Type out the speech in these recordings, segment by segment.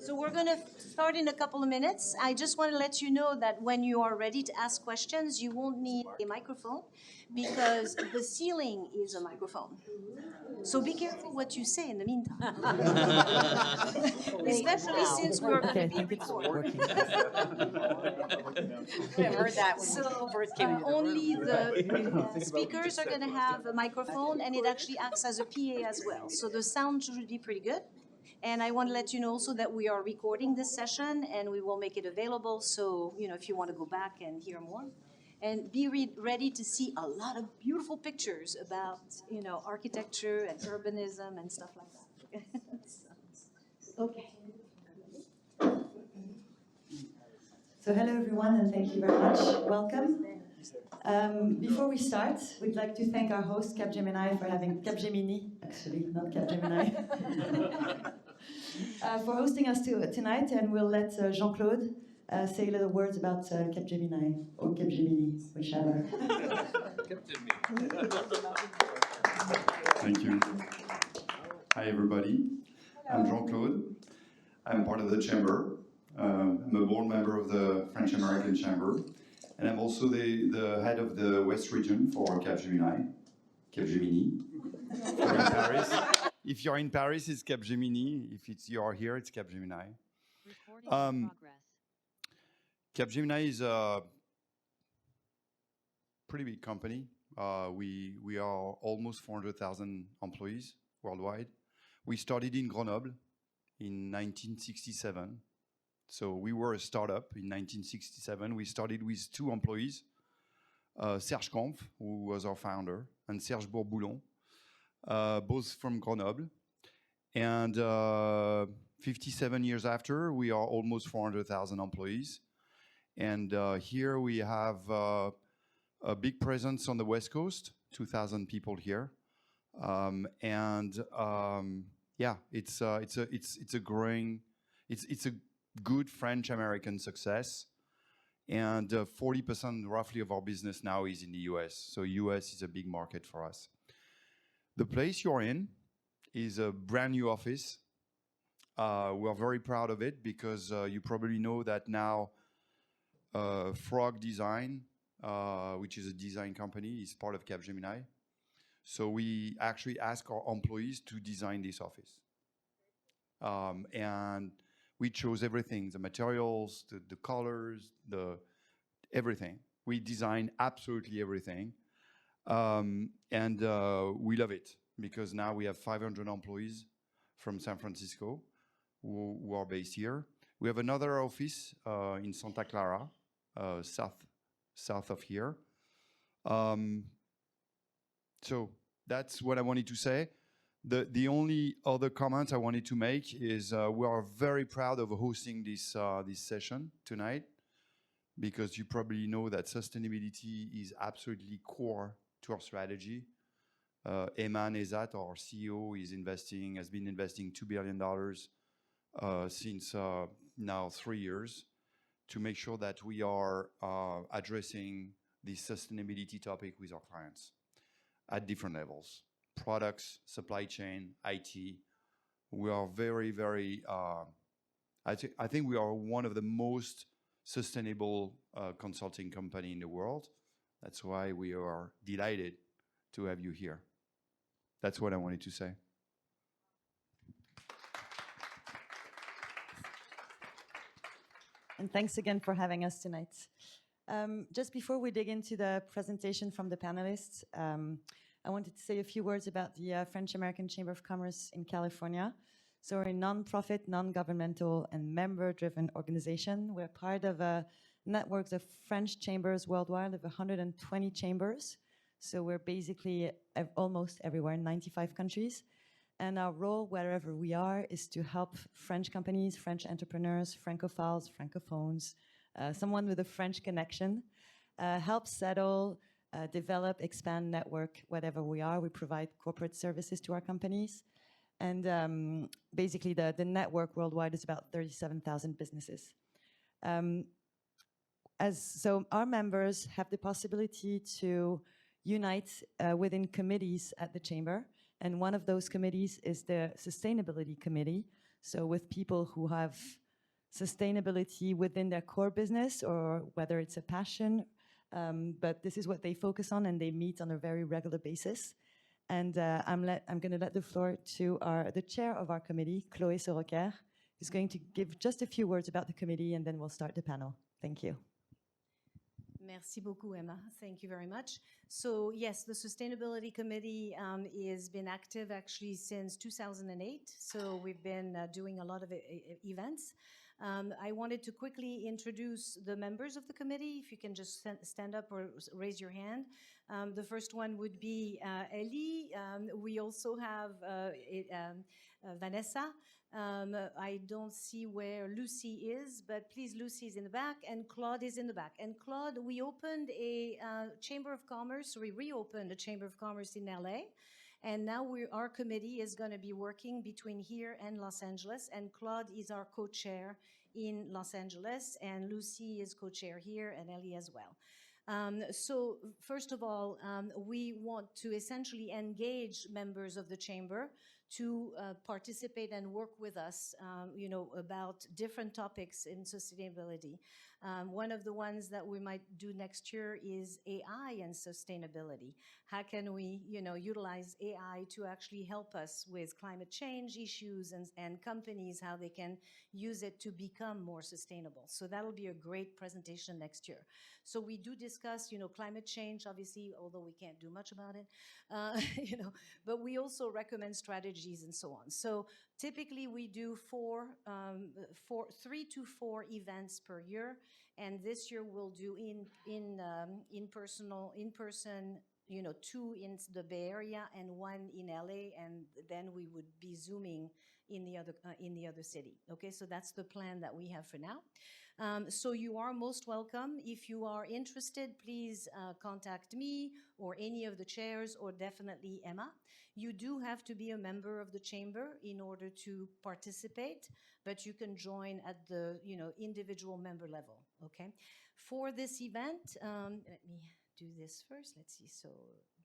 So we're going to start in a couple of minutes. I just want to let you know that when you are ready to ask questions, you won't need a microphone because the ceiling is a microphone. So be careful what you say in the meantime. Especially since we're going to be recording. I've heard that when So we first came into the only room. the speakers are going to have a microphone, and it actually acts as a PA as well. So the sound should be pretty good. And I want to let you know also that we are recording this session, and we will make it available. So, if you want to go back and hear more. And be ready to see a lot of beautiful pictures about, architecture and urbanism and stuff like that. Okay. So hello everyone, and thank you very much. Welcome. Before we start, we'd like to thank our host Capgemini for having Capemini, actually not Capgemini, for hosting us tonight. And we'll let Jean-Claude say a little words about Capgemini or Capemini, whichever. Thank you. Hi everybody. I'm Jean-Claude. I'm part of the chamber. I'm a board member of the French-American Chamber, and I'm also the head of the West region for Capemini. If you're in Paris, it's Capemini. If you are here, it's Capemini. Capemini is a pretty big company. We are almost 400,000 employees worldwide. We started in Grenoble in 1967. So we were a startup in 1967. We started with 2 employees, Serge Kampf, who was our founder, and Serge Bourboulon, both from Grenoble. And 57 years after, we are almost 400,000 employees. And here we have a big presence on the West Coast, 2,000 people here. Yeah, it's a growing, it's a good French-American success, and 40% roughly of our business now is in the US. So US is a big market for us. The place you're in is a brand new office. We're very proud of it because you probably know that now Frog Design, which is a design company, is part of Capgemini. So we actually ask our employees to design this office. And we chose everything, the materials, the colors, everything. We design absolutely everything. And we love it because now we have 500 employees from San Francisco who are based here. We have another office in Santa Clara, south of here. So that's what I wanted to say. The only other comment I wanted to make is we are very proud of hosting this session tonight, because you probably know that sustainability is absolutely core to our strategy. Eman Ezat, our CEO, has been investing $2 billion since now 3 years to make sure that we are addressing the sustainability topic with our clients at different levels. Products, supply chain, IT. We are very, very, I think we are one of the most sustainable consulting company in the world. That's why we are delighted to have you here. That's what I wanted to say. And thanks again for having us tonight. Just before we dig into the presentation from the panelists, I wanted to say a few words about the French-American Chamber of Commerce in California. So we're a non-profit, non-governmental, and member-driven organization. We're part of a network of French chambers worldwide of 120 chambers. So we're basically almost everywhere in 95 countries. And our role, wherever we are, is to help French companies, French entrepreneurs, Francophiles, Francophones, someone with a French connection, help settle, develop, expand, network, whatever we are. We provide corporate services to our companies. And basically, the network worldwide is about 37,000 businesses. So our members have the possibility to unite within committees at the chamber. And one of those committees is the Sustainability Committee. So with people who have sustainability within their core business, or whether it's a passion, but this is what they focus on, and they meet on a very regular basis. And I'm going to let the floor to the chair of our committee, Chloé Soroker, who's going to give just a few words about the committee, and then we'll start the panel. Thank you. Merci beaucoup, Emma. Thank you very much. So yes, the Sustainability Committee has been active actually since 2008. So we've been doing a lot of events. I wanted to quickly introduce the members of the committee. If you can just stand up or raise your hand. The first one would be Ellie. We also have Vanessa. I don't see where Lucy is, but please, Lucy is in the back, and Claude is in the back. And Claude, we opened a Chamber of Commerce, we reopened a Chamber of Commerce in LA, and now our committee is going to be working between here and Los Angeles, and Claude is our co-chair in Los Angeles, and Lucy is co-chair here, and Ellie as well. So first of all, we want to essentially engage members of the Chamber to participate and work with us, about different topics in sustainability. One of the ones that we might do next year is AI and sustainability. How can we, utilize AI to actually help us with climate change issues, and companies, how they can use it to become more sustainable. So that'll be a great presentation next year. So we do discuss, climate change, obviously, although we can't do much about it, but we also recommend strategies and so on. So typically we do 3 to 4 events per year, and this year we'll do in person, 2 in the Bay Area and 1 in LA, and then we would be Zooming in the other city. Okay, so that's the plan that we have for now. So you are most welcome. If you are interested, please contact me or any of the chairs, or definitely Emma. You do have to be a member of the Chamber in order to participate, but you can join at the individual member level. Okay. For this event, let me do this first. Let's see. So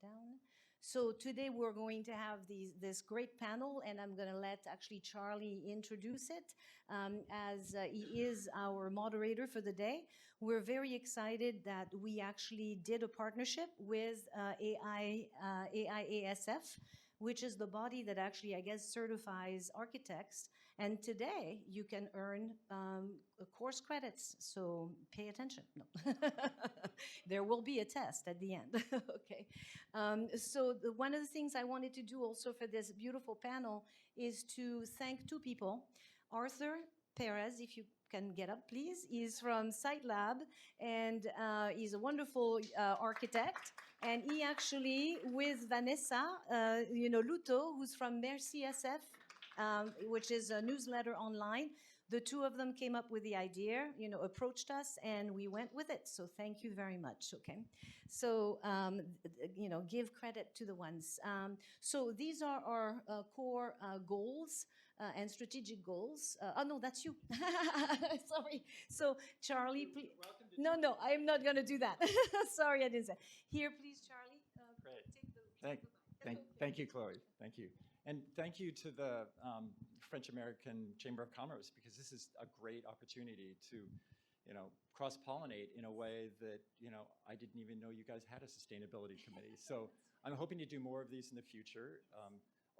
down. So today we're going to have this great panel, and I'm going to let actually Charlie introduce it, as he is our moderator for the day. We're very excited that we actually did a partnership with AIASF, which is the body that actually, I guess, certifies architects. And today you can earn course credits, so pay attention. No. There will be a test at the end. Okay. So one of the things I wanted to do also for this beautiful panel is to thank 2 people. Arthur Perez, if you can get up, please. He's from SITELAB, and he's a wonderful architect. And he actually, with Vanessa, Luto, who's from Merci SF, which is a newsletter online, the 2 of them came up with the idea, approached us, and we went with it. So thank you very much. Okay. So, give credit to the ones. So these are our core goals. And strategic goals. Oh, no, that's you. Sorry. So, Charlie, please. No, I'm not going to do that. Sorry, I didn't say. Here, please, Charlie. Great. Thank you, Chloe. Thank you. And thank you to the French-American Chamber of Commerce, because this is a great opportunity to, cross-pollinate in a way that, I didn't even know you guys had a sustainability committee. So I'm hoping to do more of these in the future.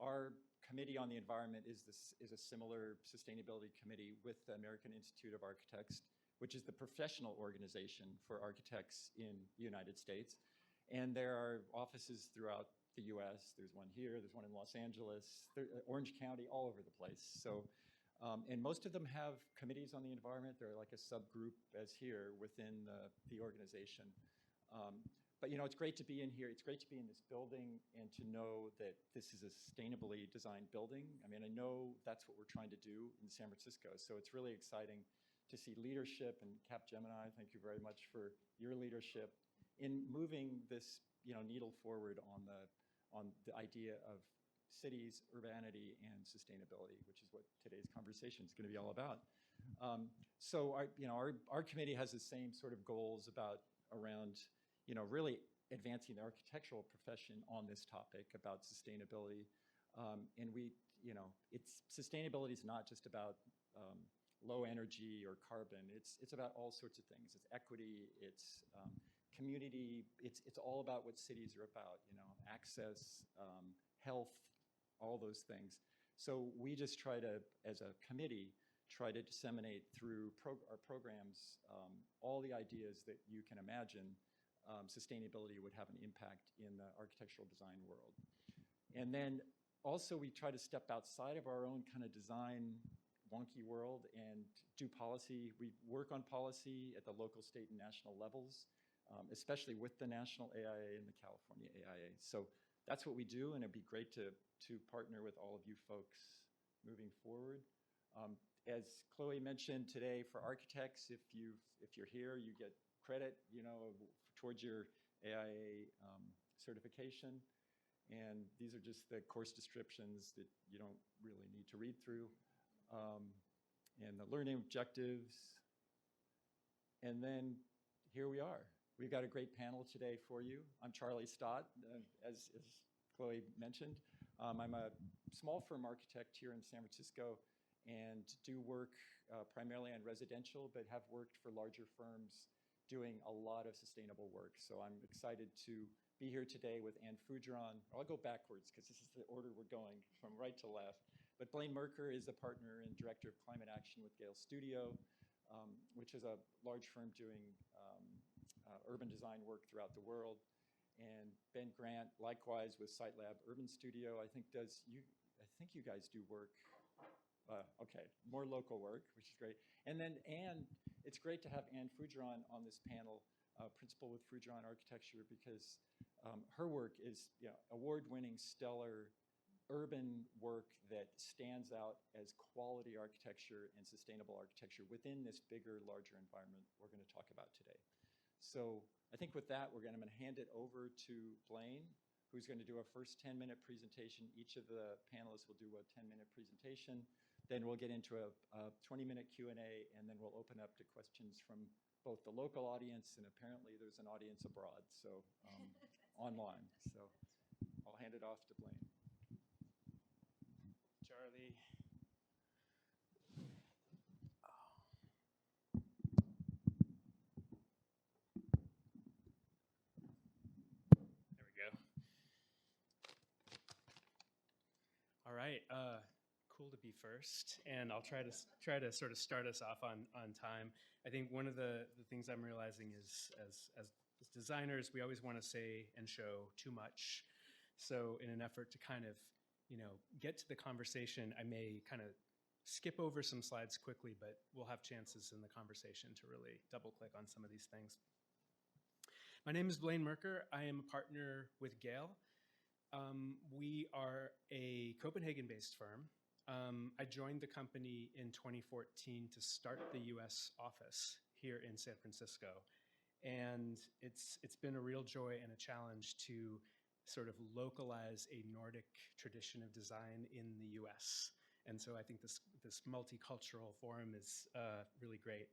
Our Committee on the Environment is a similar sustainability committee with the American Institute of Architects, which is the professional organization for architects in the United States. And there are offices throughout the US. There's one here, there's one in Los Angeles, Orange County, all over the place. So, and most of them have committees on the environment. They're like a subgroup as here within the organization. But it's great to be in here. It's great to be in this building and to know that this is a sustainably designed building. I mean, I know that's what we're trying to do in San Francisco. So it's really exciting to see leadership, and Capemini, thank you very much for your leadership in moving this needle forward on the idea of cities, urbanity, and sustainability, which is what today's conversation is going to be all about. So our committee has the same sort of goals around really advancing the architectural profession on this topic about sustainability. And we, sustainability is not just about low energy or carbon. It's about all sorts of things. It's equity, it's community, it's all about what cities are about, access, health, all those things. So we just try to, as a committee, try to disseminate through our programs all the ideas that you can imagine sustainability would have an impact in the architectural design world. And then also we try to step outside of our own kind of design wonky world and do policy. We work on policy at the local, state, and national levels, especially with the national AIA and the California AIA. So that's what we do, and it'd be great to partner with all of you folks moving forward. As Chloe mentioned today, for architects, if you're here, you get credit, towards your AIA certification. And these are just the course descriptions that you don't really need to read through. And the learning objectives. And then here we are. We've got a great panel today for you. I'm Charlie Stott, as Chloe mentioned. I'm a small firm architect here in San Francisco and do work primarily on residential, but have worked for larger firms doing a lot of sustainable work. So I'm excited to be here today with Fougeron. I'll go backwards because this is the order we're going, from right to left. But Blaine Merker is a partner and director of climate action with Gehl Studio, which is a large firm doing urban design work throughout the world. And Ben Grant, likewise with SITELAB Urban Studio, I think you guys do work. Okay, more local work, which is great. And then it's great to have Fougeron on this panel, principal with Fougeron Architecture, because her work is award-winning, stellar urban work that stands out as quality architecture and sustainable architecture within this bigger, larger environment we're going to talk about today. So I think with that, I'm going to hand it over to Blaine, who's going to do a first 10-minute presentation. Each of the panelists will do a 10-minute presentation. Then we'll get into a 20-minute Q&A, and then we'll open up to questions from both the local audience, and apparently there's an audience abroad, so online. So I'll hand it off to Blaine. Charlie. There we go. All right. Cool to be first, and I'll try to sort of start us off on time. I think one of the things I'm realizing is as designers, we always want to say and show too much. So in an effort to kind of get to the conversation, I may kind of skip over some slides quickly, but we'll have chances in the conversation to really double click on some of these things. My name is Blaine Merker. I am a partner with Gehl. We are a Copenhagen-based firm. I joined the company in 2014 to start the US office here in San Francisco. And it's been a real joy and a challenge to sort of localize a Nordic tradition of design in the US. And so I think this multicultural forum is really great.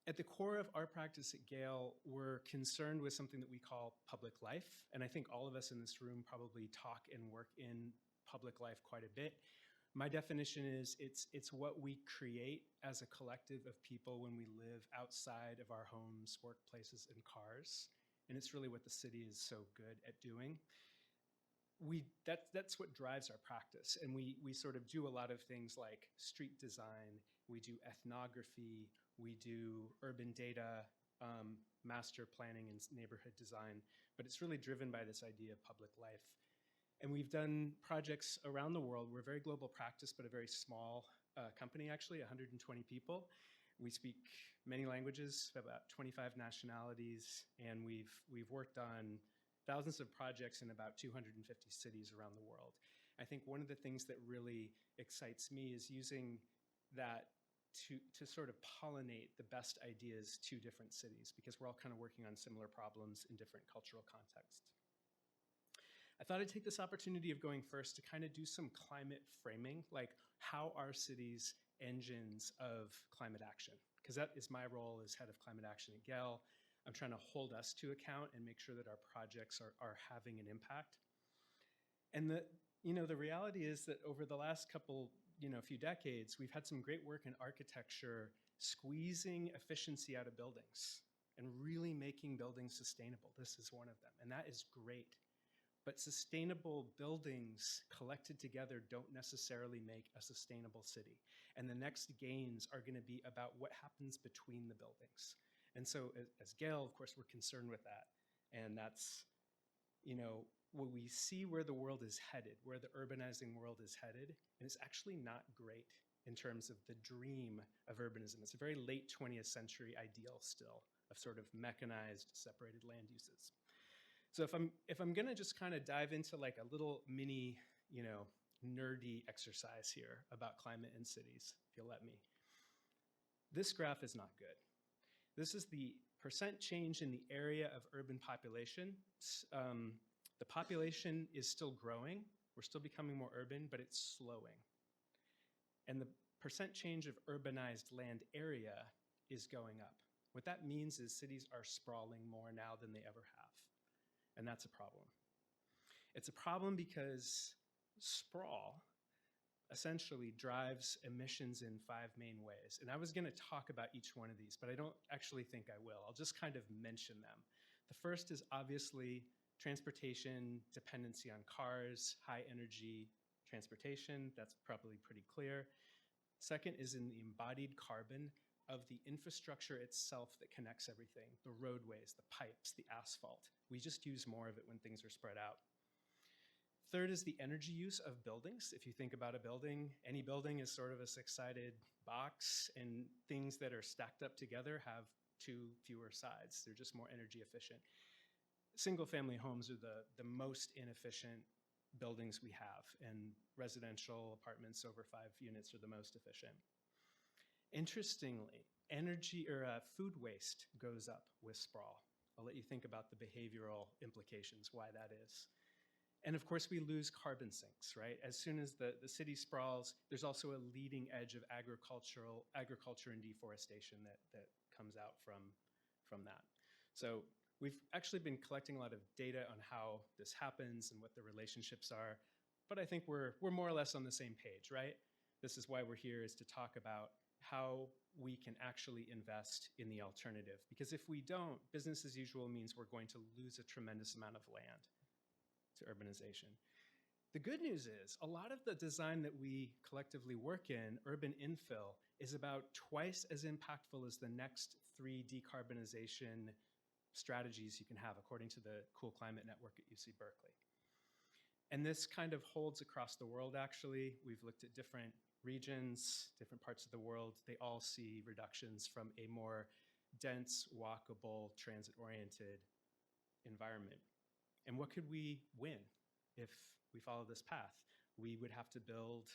At the core of our practice at Gehl, we're concerned with something that we call public life. And I think all of us in this room probably talk and work in public life quite a bit. My definition is it's what we create as a collective of people when we live outside of our homes, workplaces, and cars. And it's really what the city is so good at doing. That's what drives our practice. And we sort of do a lot of things like street design, we do ethnography, we do urban data, master planning and neighborhood design, but it's really driven by this idea of public life. And we've done projects around the world. We're a very global practice, but a very small company, actually, 120 people. We speak many languages, about 25 nationalities, and we've worked on thousands of projects in about 250 cities around the world. I think one of the things that really excites me is using that to sort of pollinate the best ideas to different cities, because we're all kind of working on similar problems in different cultural contexts. I thought I'd take this opportunity of going first to kind of do some climate framing, like how are cities engines of climate action? Because that is my role as head of climate action at Gehl. I'm trying to hold us to account and make sure that our projects are having an impact. And the reality is that over the last few decades, we've had some great work in architecture squeezing efficiency out of buildings and really making buildings sustainable. This is one of them, and that is great. But sustainable buildings collected together don't necessarily make a sustainable city. And the next gains are going to be about what happens between the buildings. And so as Gehl, of course, we're concerned with that. And that's, when we see where the world is headed, where the urbanizing world is headed, and it's actually not great in terms of the dream of urbanism. It's a very late 20th century ideal still of sort of mechanized, separated land uses. So if I'm gonna just kind of dive into like a little mini, nerdy exercise here about climate in cities, if you'll let me. This graph is not good. This is the percent change in the area of urban population. The population is still growing. We're still becoming more urban, but it's slowing. And the percent change of urbanized land area is going up. What that means is cities are sprawling more now than they ever have. And that's a problem. It's a problem because sprawl essentially drives emissions in 5 main ways. And I was gonna talk about each one of these, but I don't actually think I will. I'll just kind of mention them. The first is obviously transportation, dependency on cars, high energy transportation. That's probably pretty clear. Second is in the embodied carbon of the infrastructure itself that connects everything, the roadways, the pipes, the asphalt. We just use more of it when things are spread out. Third is the energy use of buildings. If you think about a building, any building is sort of a six-sided box, and things that are stacked up together have 2 fewer sides. They're just more energy efficient. Single-family homes are the most inefficient buildings we have, and residential apartments over 5 units are the most efficient. Interestingly, food waste goes up with sprawl. I'll let you think about the behavioral implications, why that is. And of course, we lose carbon sinks, right? As soon as the city sprawls, there's also a leading edge of agriculture and deforestation that comes out from that. So we've actually been collecting a lot of data on how this happens and what the relationships are, but I think we're more or less on the same page, right? This is why we're here, is to talk about how we can actually invest in the alternative. Because if we don't, business as usual means we're going to lose a tremendous amount of land to urbanization. The good news is a lot of the design that we collectively work in, urban infill, is about twice as impactful as the next 3 decarbonization strategies you can have, according to the Cool Climate Network at UC Berkeley. And this kind of holds across the world, actually. We've looked at different regions, different parts of the world. They all see reductions from a more dense, walkable, transit-oriented environment. And what could we win if we follow this path? We would have to build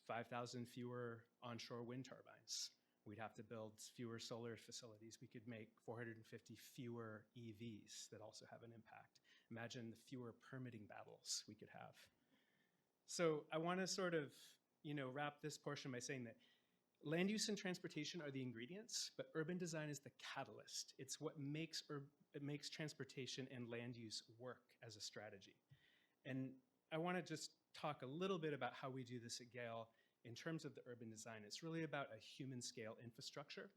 5,000 fewer onshore wind turbines. We'd have to build fewer solar facilities. We could make 450 fewer EVs that also have an impact. Imagine the fewer permitting battles we could have. So I want to sort of, wrap this portion by saying that land use and transportation are the ingredients, but urban design is the catalyst. It's what makes transportation and land use work as a strategy. And I want to just talk a little bit about how we do this at Gehl in terms of the urban design. It's really about a human scale infrastructure.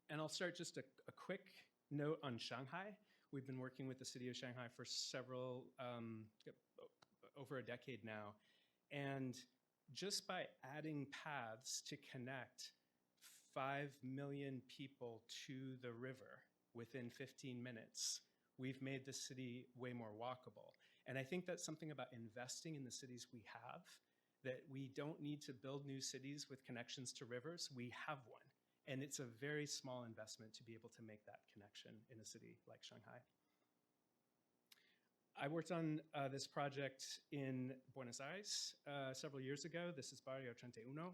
And I'll start just a quick note on Shanghai. We've been working with the city of Shanghai for over a decade now. And just by adding paths to connect 5 million people to the river within 15 minutes, we've made the city way more walkable. And I think that's something about investing in the cities we have, that we don't need to build new cities with connections to rivers. We have one. And it's a very small investment to be able to make that connection in a city like Shanghai. I worked on this project in Buenos Aires several years ago. This is Barrio 31,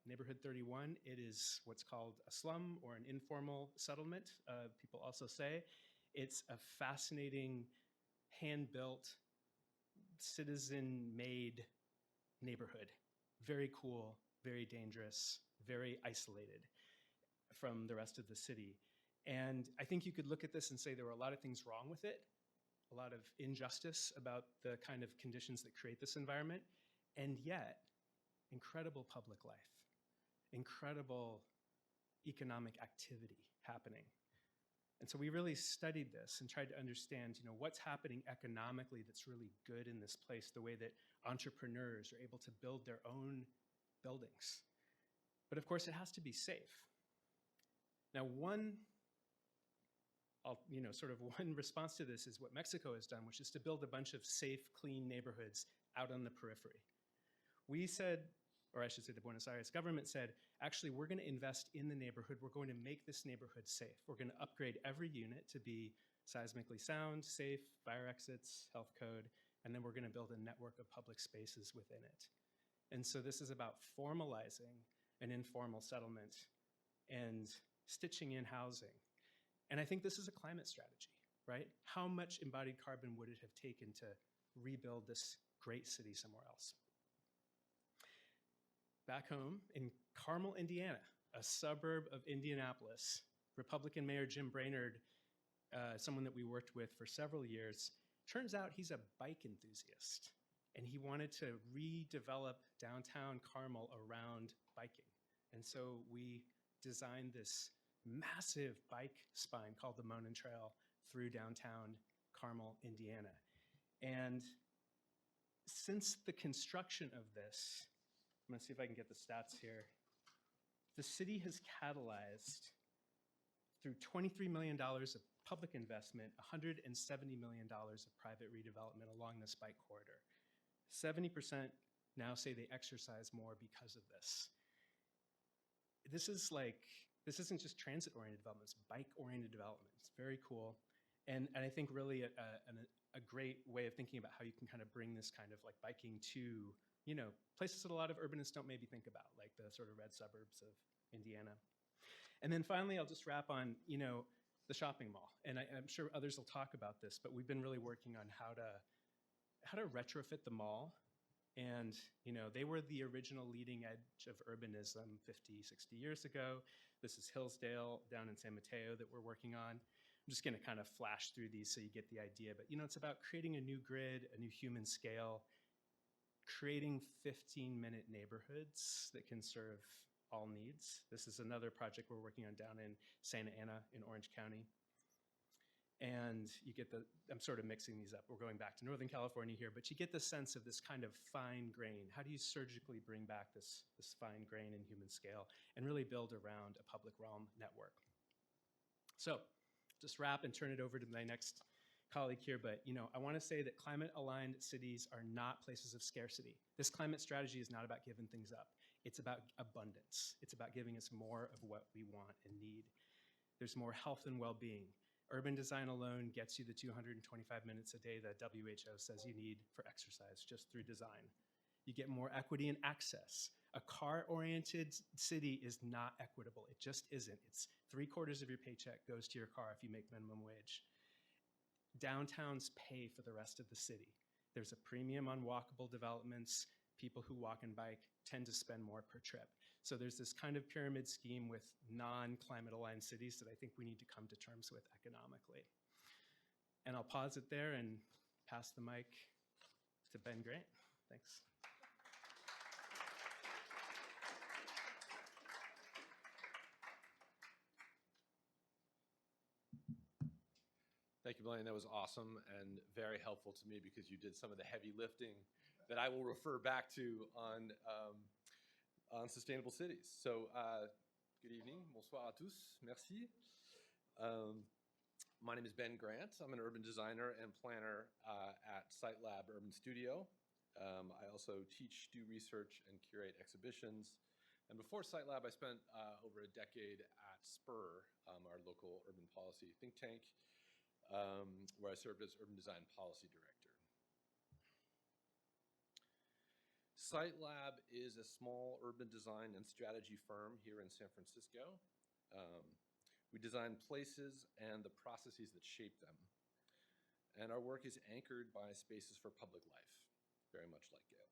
Neighborhood 31. It is what's called a slum or an informal settlement, people also say. It's a fascinating, hand-built, citizen-made neighborhood. Very cool, very dangerous, very isolated from the rest of the city. And I think you could look at this and say there were a lot of things wrong with it, a lot of injustice about the kind of conditions that create this environment, and yet incredible public life, incredible economic activity happening. And so we really studied this and tried to understand, what's happening economically that's really good in this place, the way that entrepreneurs are able to build their own buildings. But of course, it has to be safe. Now, one response to this is what Mexico has done, which is to build a bunch of safe, clean neighborhoods out on the periphery. We said, or I should say the Buenos Aires government said, actually, we're going to invest in the neighborhood. We're going to make this neighborhood safe. We're going to upgrade every unit to be seismically sound, safe, fire exits, health code, and then we're going to build a network of public spaces within it. And so this is about formalizing an informal settlement and stitching in housing. And I think this is a climate strategy, right? How much embodied carbon would it have taken to rebuild this great city somewhere else? Back home in Carmel, Indiana, a suburb of Indianapolis, Republican Mayor Jim Brainerd, someone that we worked with for several years, turns out he's a bike enthusiast, and he wanted to redevelop downtown Carmel around biking. And so we designed this massive bike spine called the Monon Trail through downtown Carmel, Indiana. And since the construction of this, I'm going to see if I can get the stats here. The city has catalyzed, through $23 million of public investment, $170 million of private redevelopment along this bike corridor. 70% now say they exercise more because of this. This isn't just transit-oriented development, it's bike-oriented development. It's very cool. And I think really a great way of thinking about how you can kind of bring this kind of like biking to places that a lot of urbanists don't maybe think about, like the sort of red suburbs of Indiana. And then finally, I'll just wrap on, the shopping mall. And I'm sure others will talk about this, but we've been really working on how to retrofit the mall. And, they were the original leading edge of urbanism 50, 60 years ago. This is Hillsdale down in San Mateo that we're working on. I'm just going to kind of flash through these so you get the idea. But, it's about creating a new grid, a new human scale, creating 15-minute neighborhoods that can serve all needs. This is another project we're working on down in Santa Ana in Orange County. And you get I'm sort of mixing these up. We're going back to Northern California here, but you get the sense of this kind of fine grain. How do you surgically bring back this fine grain in human scale and really build around a public realm network? So just wrap and turn it over to my next colleague here, but I want to say that climate-aligned cities are not places of scarcity. This climate strategy is not about giving things up. It's about abundance. It's about giving us more of what we want and need. There's more health and well-being. Urban design alone gets you the 225 minutes a day that WHO says you need for exercise just through design. You get more equity and access. A car-oriented city is not equitable. It just isn't. It's 3/4 of your paycheck goes to your car if you make minimum wage. Downtowns pay for the rest of the city. There's a premium on walkable developments. People who walk and bike tend to spend more per trip. So there's this kind of pyramid scheme with non-climate aligned cities that I think we need to come to terms with economically. And I'll pause it there and pass the mic to Ben Grant. Thanks. Thank you, Blaine. That was awesome and very helpful to me because you did some of the heavy lifting that I will refer back to on sustainable cities. So good evening. Bonsoir à tous. Merci. My name is Ben Grant. I'm an urban designer and planner at SITELAB Urban Studio. I also teach, do research, and curate exhibitions. And before SITELAB, I spent over a decade at SPUR, our local urban policy think tank, where I served as Urban Design Policy Director. SITELAB is a small urban design and strategy firm here in San Francisco. We design places and the processes that shape them. And our work is anchored by spaces for public life, very much like Gehl.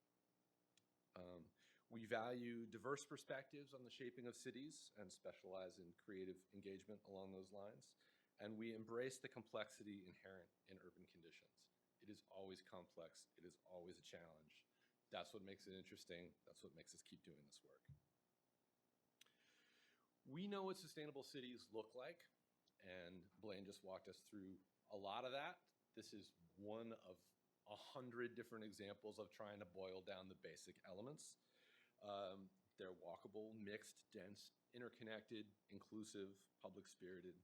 We value diverse perspectives on the shaping of cities and specialize in creative engagement along those lines. And we embrace the complexity inherent in urban conditions. It is always complex. It is always a challenge. That's what makes it interesting. That's what makes us keep doing this work. We know what sustainable cities look like, and Blaine just walked us through a lot of that. This is one of 100 different examples of trying to boil down the basic elements. They're walkable, mixed, dense, interconnected, inclusive, public-spirited.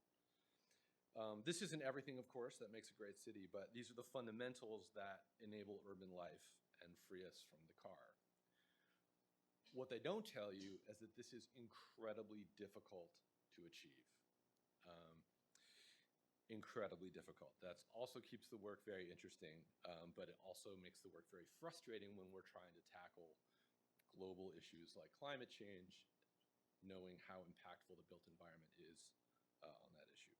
This isn't everything, of course, that makes a great city, but these are the fundamentals that enable urban life and free us from the car. What they don't tell you is that this is incredibly difficult to achieve. Incredibly difficult. That also keeps the work very interesting, but it also makes the work very frustrating when we're trying to tackle global issues like climate change, knowing how impactful the built environment is on that issue.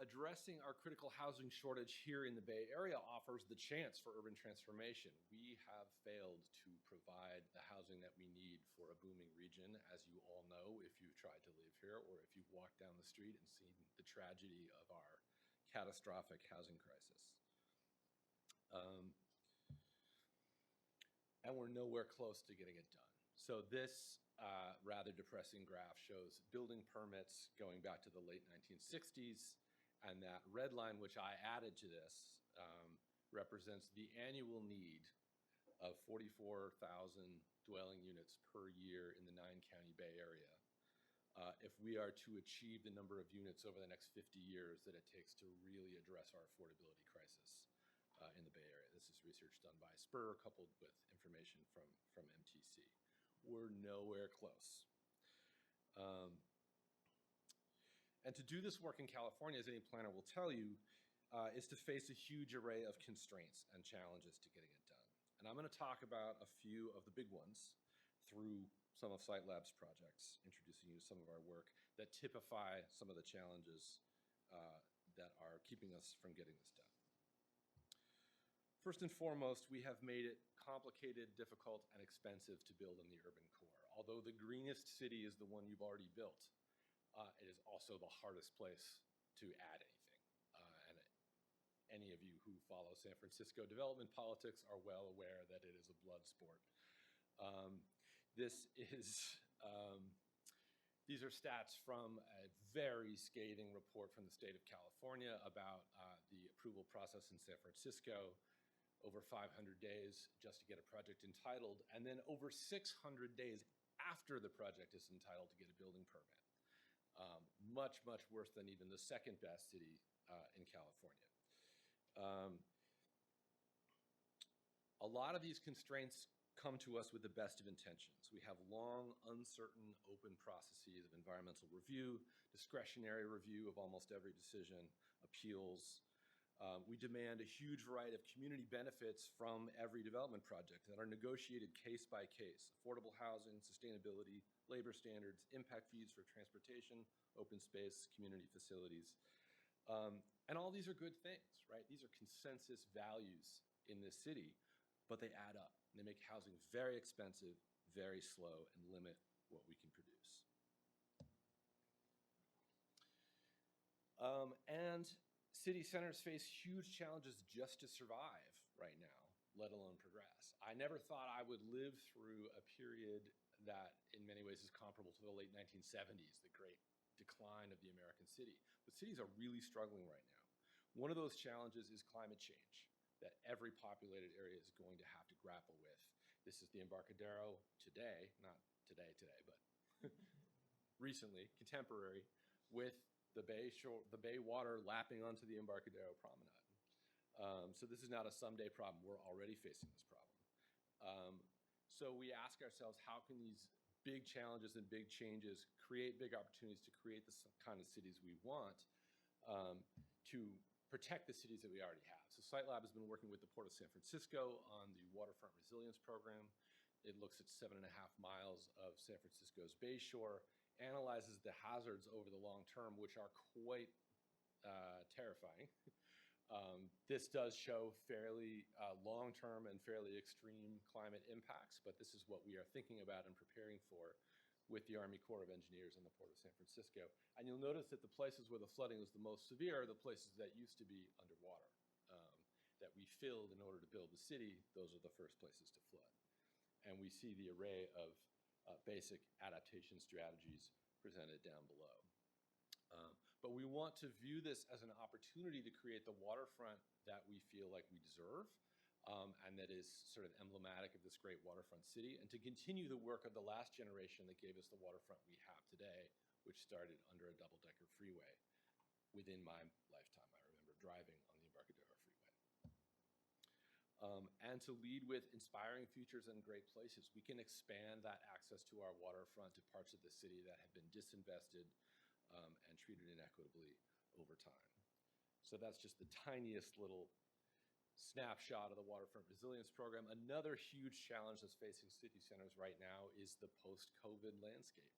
Addressing our critical housing shortage here in the Bay Area offers the chance for urban transformation. We have failed to provide the housing that we need for a booming region, as you all know if you've tried to live here or if you've walked down the street and seen the tragedy of our catastrophic housing crisis. And we're nowhere close to getting it done. So this rather depressing graph shows building permits going back to the late 1960s, and that red line, which I added to this, represents the annual need of 44,000 dwelling units per year in the 9-county Bay Area. If we are to achieve the number of units over the next 50 years that it takes to really address our affordability crisis in the Bay Area. This is research done by Spur, coupled with information from MTC. We're nowhere close. And to do this work in California, as any planner will tell you, is to face a huge array of constraints and challenges to getting it done. And I'm going to talk about a few of the big ones through some of SITELAB's projects, introducing you to some of our work that typify some of the challenges that are keeping us from getting this done. First and foremost, we have made it complicated, difficult, and expensive to build in the urban core. Although the greenest city is the one you've already built, it is also the hardest place to add anything. And any of you who follow San Francisco development politics are well aware that it is a blood sport. These are stats from a very scathing report from the state of California about the approval process in San Francisco. Over 500 days just to get a project entitled, and then over 600 days after the project is entitled to get a building permit. Much, much worse than even the second best city in California. A lot of these constraints come to us with the best of intentions. We have long, uncertain, open processes of environmental review, discretionary review of almost every decision, appeals. We demand a huge variety of community benefits from every development project that are negotiated case by case. Affordable housing, sustainability, labor standards, impact fees for transportation, open space, community facilities. And all these are good things, right? These are consensus values in this city, but they add up. They make housing very expensive, very slow, and limit what we can produce. And city centers face huge challenges just to survive right now, let alone progress. I never thought I would live through a period that in many ways is comparable to the late 1970s, the great decline of the American city. But cities are really struggling right now. One of those challenges is climate change that every populated area is going to have to grapple with. This is the Embarcadero today, not today, but recently, contemporary, with the bay water lapping onto the Embarcadero promenade. So this is not a someday problem. We're already facing this problem. So we ask ourselves, how can these big challenges and big changes create big opportunities to create the kind of cities we want to protect the cities that we already have? So SITELAB has been working with the Port of San Francisco on the Waterfront Resilience Program. It looks at 7.5 miles of San Francisco's bay shore, analyzes the hazards over the long term, which are quite terrifying. This does show fairly long-term and fairly extreme climate impacts, but this is what we are thinking about and preparing for with the Army Corps of Engineers and the Port of San Francisco. And you'll notice that the places where the flooding was the most severe are the places that used to be underwater, that we filled in order to build the city. Those are the first places to flood. And we see the array of basic adaptation strategies presented down below. But we want to view this as an opportunity to create the waterfront that we feel like we deserve, and that is sort of emblematic of this great waterfront city, and to continue the work of the last generation that gave us the waterfront we have today, which started under a double-decker freeway within my lifetime. I remember driving on the Embarcadero Freeway. And to lead with inspiring futures and great places. We can expand that access to our waterfront to parts of the city that have been disinvested and treated inequitably over time. So that's just the tiniest little snapshot of the Waterfront Resilience Program. Another huge challenge that's facing city centers right now is the post-COVID landscape.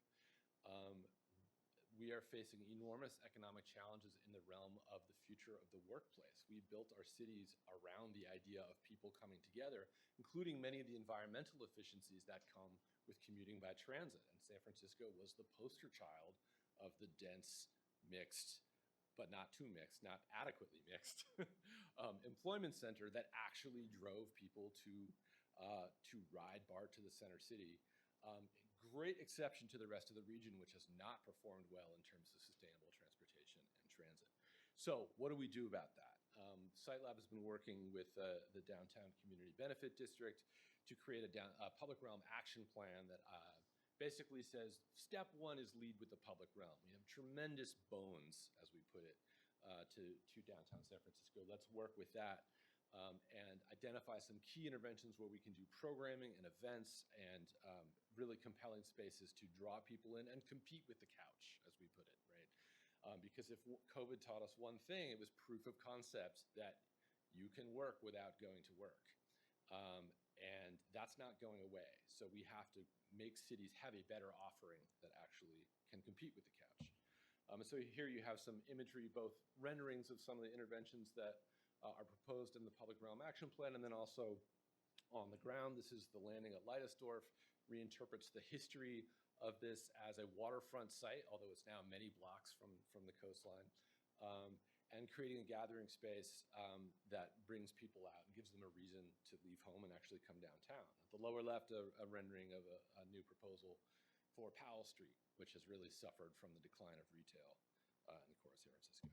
We are facing enormous economic challenges in the realm of the future of the workplace. We built our cities around the idea of people coming together, including many of the environmental efficiencies that come with commuting by transit. And San Francisco was the poster child of the dense, mixed, but not too mixed, not adequately mixed, employment center that actually drove people to ride BART to the center city. Great exception to the rest of the region, which has not performed well in terms of sustainable transportation and transit. So what do we do about that? SITELAB has been working with the Downtown Community Benefit District to create a public realm action plan that basically says, step one is lead with the public realm. We have tremendous bones, as we put it, to downtown San Francisco. Let's work with that and identify some key interventions where we can do programming and events and really compelling spaces to draw people in and compete with the couch, as we put it, right? Because if COVID taught us one thing, it was proof of concept that you can work without going to work. And that's not going away. So we have to make cities have a better offering that actually can compete with the couch. So here you have some imagery, both renderings of some of the interventions that are proposed in the Public Realm Action Plan, and then also on the ground. This is the landing at Leidesdorf, reinterprets the history of this as a waterfront site, although it's now many blocks from the coastline. And creating a gathering space that brings people out and gives them a reason to leave home and actually come downtown. At the lower left, a rendering of a new proposal for Powell Street, which has really suffered from the decline of retail in the core of San Francisco.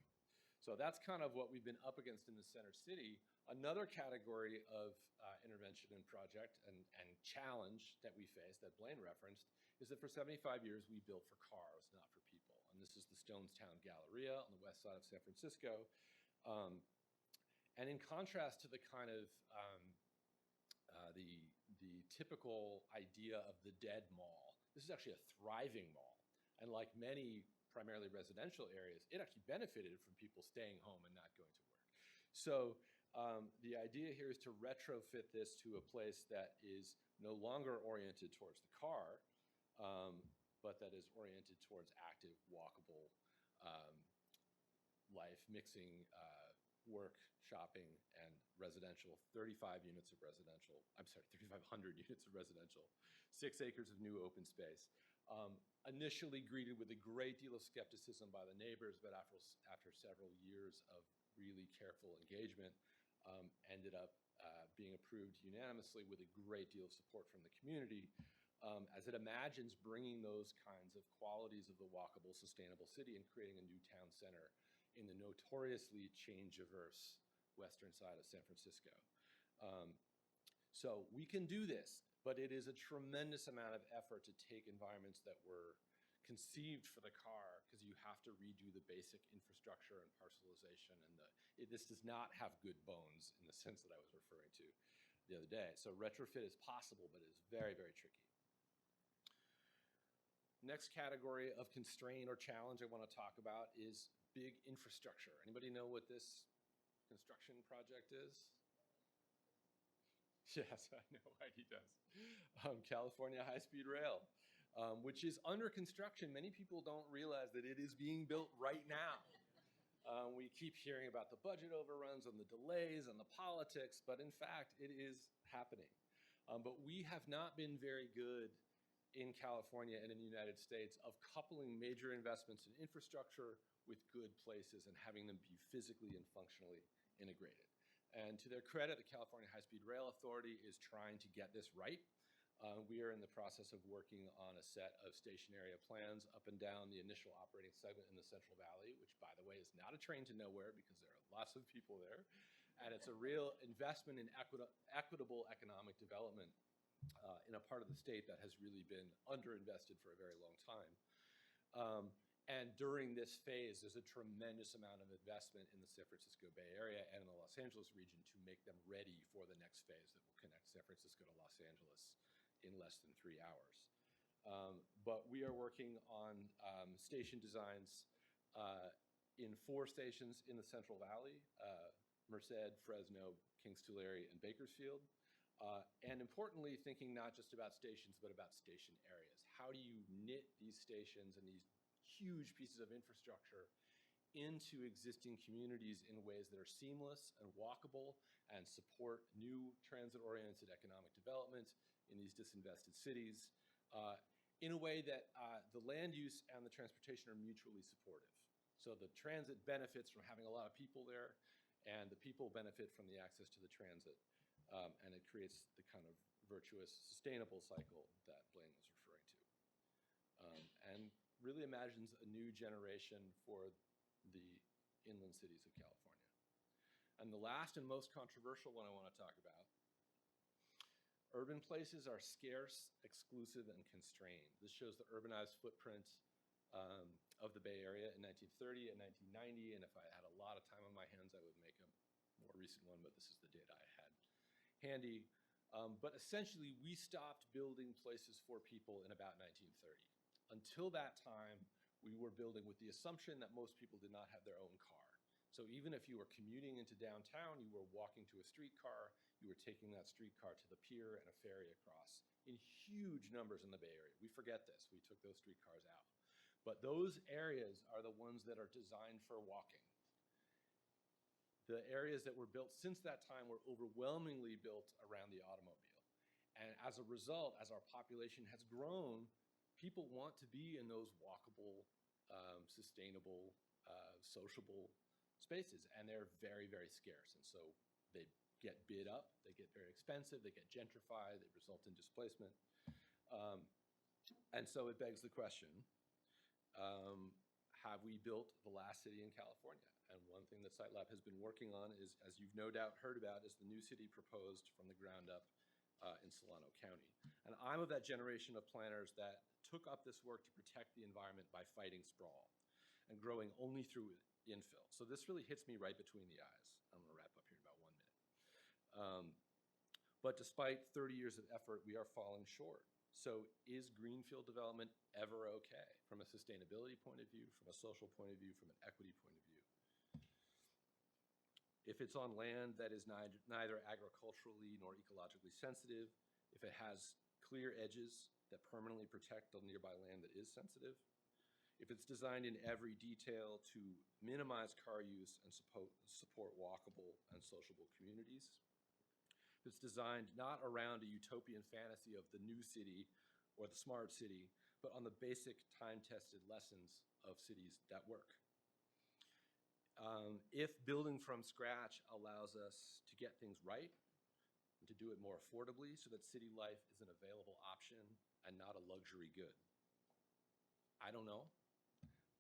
So that's kind of what we've been up against in the center city. Another category of intervention and project and challenge that we face, that Blaine referenced, is that for 75 years we built for cars, not for people. And this is the Stonestown Galleria on the west side of San Francisco. And in contrast to the kind of the typical idea of the dead mall, this is actually a thriving mall. And like many primarily residential areas, it actually benefited from people staying home and not going to work. So the idea here is to retrofit this to a place that is no longer oriented towards the car, but that is oriented towards active, walkable life, mixing work, shopping, and residential. 3,500 units of residential, 3,500 units of residential, 6 acres of new open space. Initially greeted with a great deal of skepticism by the neighbors, but after several years of really careful engagement, ended up being approved unanimously with a great deal of support from the community, as it imagines bringing those kinds of qualities of the walkable, sustainable city and creating a new town center in the notoriously change-averse western side of San Francisco. So we can do this, but it is a tremendous amount of effort to take environments that were conceived for the car, because you have to redo the basic infrastructure and parcelization, and this does not have good bones in the sense that I was referring to the other day. So retrofit is possible, but it is very, very tricky. Next category of constraint or challenge I want to talk about is big infrastructure. Anybody know what this construction project is? Yes, I know why he does. California high-speed rail, which is under construction. Many people don't realize that it is being built right now. We keep hearing about the budget overruns and the delays and the politics, but in fact, it is happening. But we have not been very good in California and in the United States of coupling major investments in infrastructure with good places and having them be physically and functionally integrated. And to their credit, the California High-Speed Rail Authority is trying to get this right. We are in the process of working on a set of station area plans up and down the initial operating segment in the Central Valley, which, by the way, is not a train to nowhere because there are lots of people there. And it's a real investment in equitable economic development in a part of the state that has really been underinvested for a very long time. And during this phase, there's a tremendous amount of investment in the San Francisco Bay Area and in the Los Angeles region to make them ready for the next phase that will connect San Francisco to Los Angeles in less than 3 hours. But we are working on station designs in 4 stations in the Central Valley, Merced, Fresno, Kings Tulare, and Bakersfield. And importantly, thinking not just about stations, but about station areas. How do you knit these stations and these huge pieces of infrastructure into existing communities in ways that are seamless and walkable and support new transit-oriented economic development in these disinvested cities in a way that the land use and the transportation are mutually supportive. So the transit benefits from having a lot of people there, and the people benefit from the access to the transit. And it creates the kind of virtuous, sustainable cycle that Blaine was referring to. And really imagines a new generation for the inland cities of California. And the last and most controversial one I want to talk about, urban places are scarce, exclusive, and constrained. This shows the urbanized footprint of the Bay Area in 1930 and 1990, and if I had a lot of time on my hands, I would make a more recent one, but this is the data I had handy. But essentially, we stopped building places for people in about 1930. Until that time, we were building with the assumption that most people did not have their own car. So even if you were commuting into downtown, you were walking to a streetcar, you were taking that streetcar to the pier and a ferry across in huge numbers in the Bay Area. We forget this. We took those streetcars out. But those areas are the ones that are designed for walking. The areas that were built since that time were overwhelmingly built around the automobile. And as a result, as our population has grown, people want to be in those walkable, sustainable, sociable spaces, and they're very, very scarce. And so they get bid up, they get very expensive, they get gentrified, they result in displacement. And so it begs the question, have we built the last city in California? And one thing that SITELAB has been working on is, as you've no doubt heard about, is the new city proposed from the ground up in Solano County. And I'm of that generation of planners that took up this work to protect the environment by fighting sprawl and growing only through infill. So this really hits me right between the eyes. I'm going to wrap up here in about 1 minute. But despite 30 years of effort, we are falling short. So is greenfield development ever okay from a sustainability point of view, from a social point of view, from an equity point of view? If it's on land that is neither agriculturally nor ecologically sensitive, if it has clear edges that permanently protect the nearby land that is sensitive, if it's designed in every detail to minimize car use and support walkable and sociable communities, if it's designed not around a utopian fantasy of the new city or the smart city, but on the basic time-tested lessons of cities that work. If building from scratch allows us to get things right, and to do it more affordably so that city life is an available option and not a luxury good. I don't know,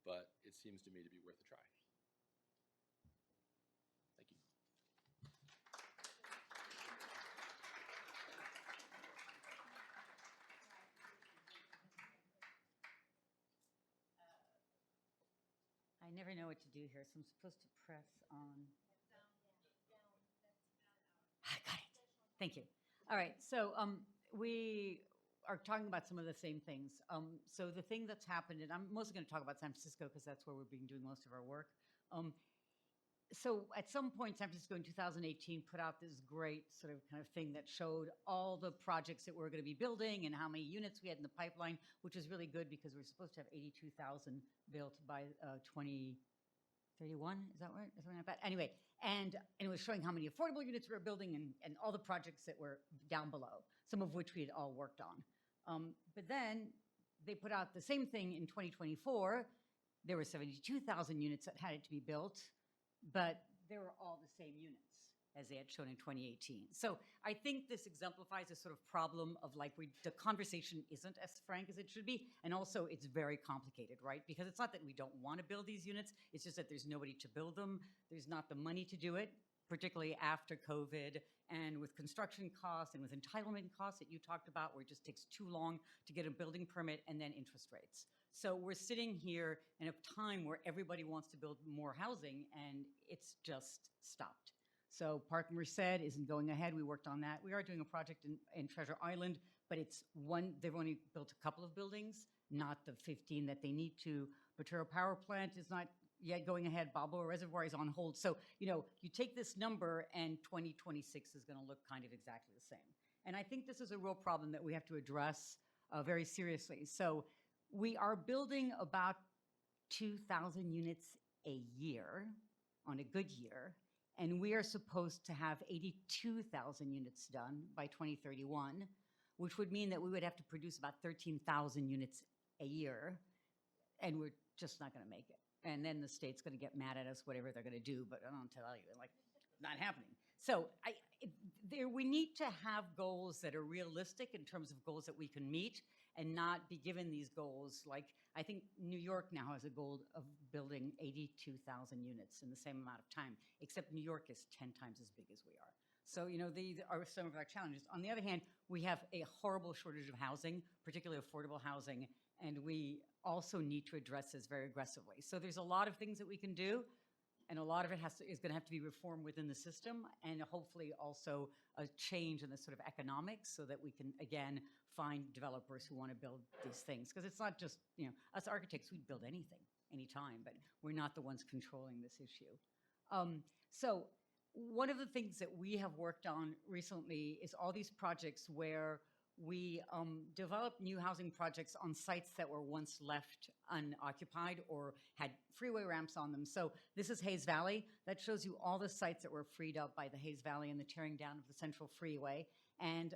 but it seems to me to be worth a try. Thank you. I never know what to do here, so I'm supposed to press on. I got it. Thank you. All right, so we are talking about some of the same things. So the thing that's happened, and I'm mostly going to talk about San Francisco because that's where we've been doing most of our work. So at some point, San Francisco in 2018 put out this great sort of kind of thing that showed all the projects that we're going to be building and how many units we had in the pipeline, which was really good because we're supposed to have 82,000 built by 2031. Is that right? Something like that. Anyway, and it was showing how many affordable units we were building and all the projects that were down below, some of which we had all worked on. But then they put out the same thing in 2024. There were 72,000 units that had to be built, but they were all the same units as they had shown in 2018. So I think this exemplifies a sort of problem of like the conversation isn't as frank as it should be, and also it's very complicated, right? Because it's not that we don't want to build these units, it's just that there's nobody to build them, there's not the money to do it, particularly after COVID, and with construction costs and with entitlement costs that you talked about, where it just takes too long to get a building permit, and then interest rates. So we're sitting here in a time where everybody wants to build more housing, and it's just stopped. So Park Merced isn't going ahead. We worked on that. We are doing a project in Treasure Island, but it's they've only built a couple of buildings, not the 15 that they need to. Ventura Power Plant is not yet going ahead. Balboa Reservoir is on hold. So, you take this number and 2026 is going to look kind of exactly the same. And I think this is a real problem that we have to address very seriously. So we are building about 2,000 units a year on a good year. And we are supposed to have 82,000 units done by 2031, which would mean that we would have to produce about 13,000 units a year, and we're just not going to make it. And then the state's going to get mad at us, whatever they're going to do, but I don't tell you, like, not happening. So we need to have goals that are realistic in terms of goals that we can meet, and not be given these goals. Like, I think New York now has a goal of building 82,000 units in the same amount of time, except New York is 10 times as big as we are. So, these are some of our challenges. On the other hand, we have a horrible shortage of housing, particularly affordable housing, and we also need to address this very aggressively. So there's a lot of things that we can do, and a lot of it is going to have to be reformed within the system, and hopefully also a change in the sort of economics, so that we can, again, find developers who want to build these things. Because it's not just, us architects, we'd build anything, anytime, but we're not the ones controlling this issue. So one of the things that we have worked on recently is all these projects where we developed new housing projects on sites that were once left unoccupied or had freeway ramps on them. So this is Hayes Valley. That shows you all the sites that were freed up by the Hayes Valley and the tearing down of the Central Freeway, and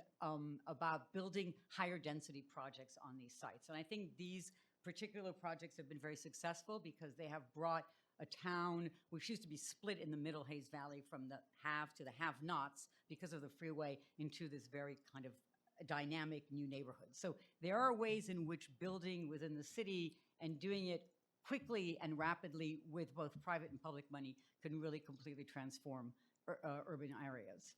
about building higher density projects on these sites. And I think these particular projects have been very successful because they have brought a town which used to be split in the middle, Hayes Valley, from the have to the have-nots because of the freeway, into this very kind of dynamic new neighborhood. So there are ways in which building within the city and doing it quickly and rapidly with both private and public money can really completely transform urban areas.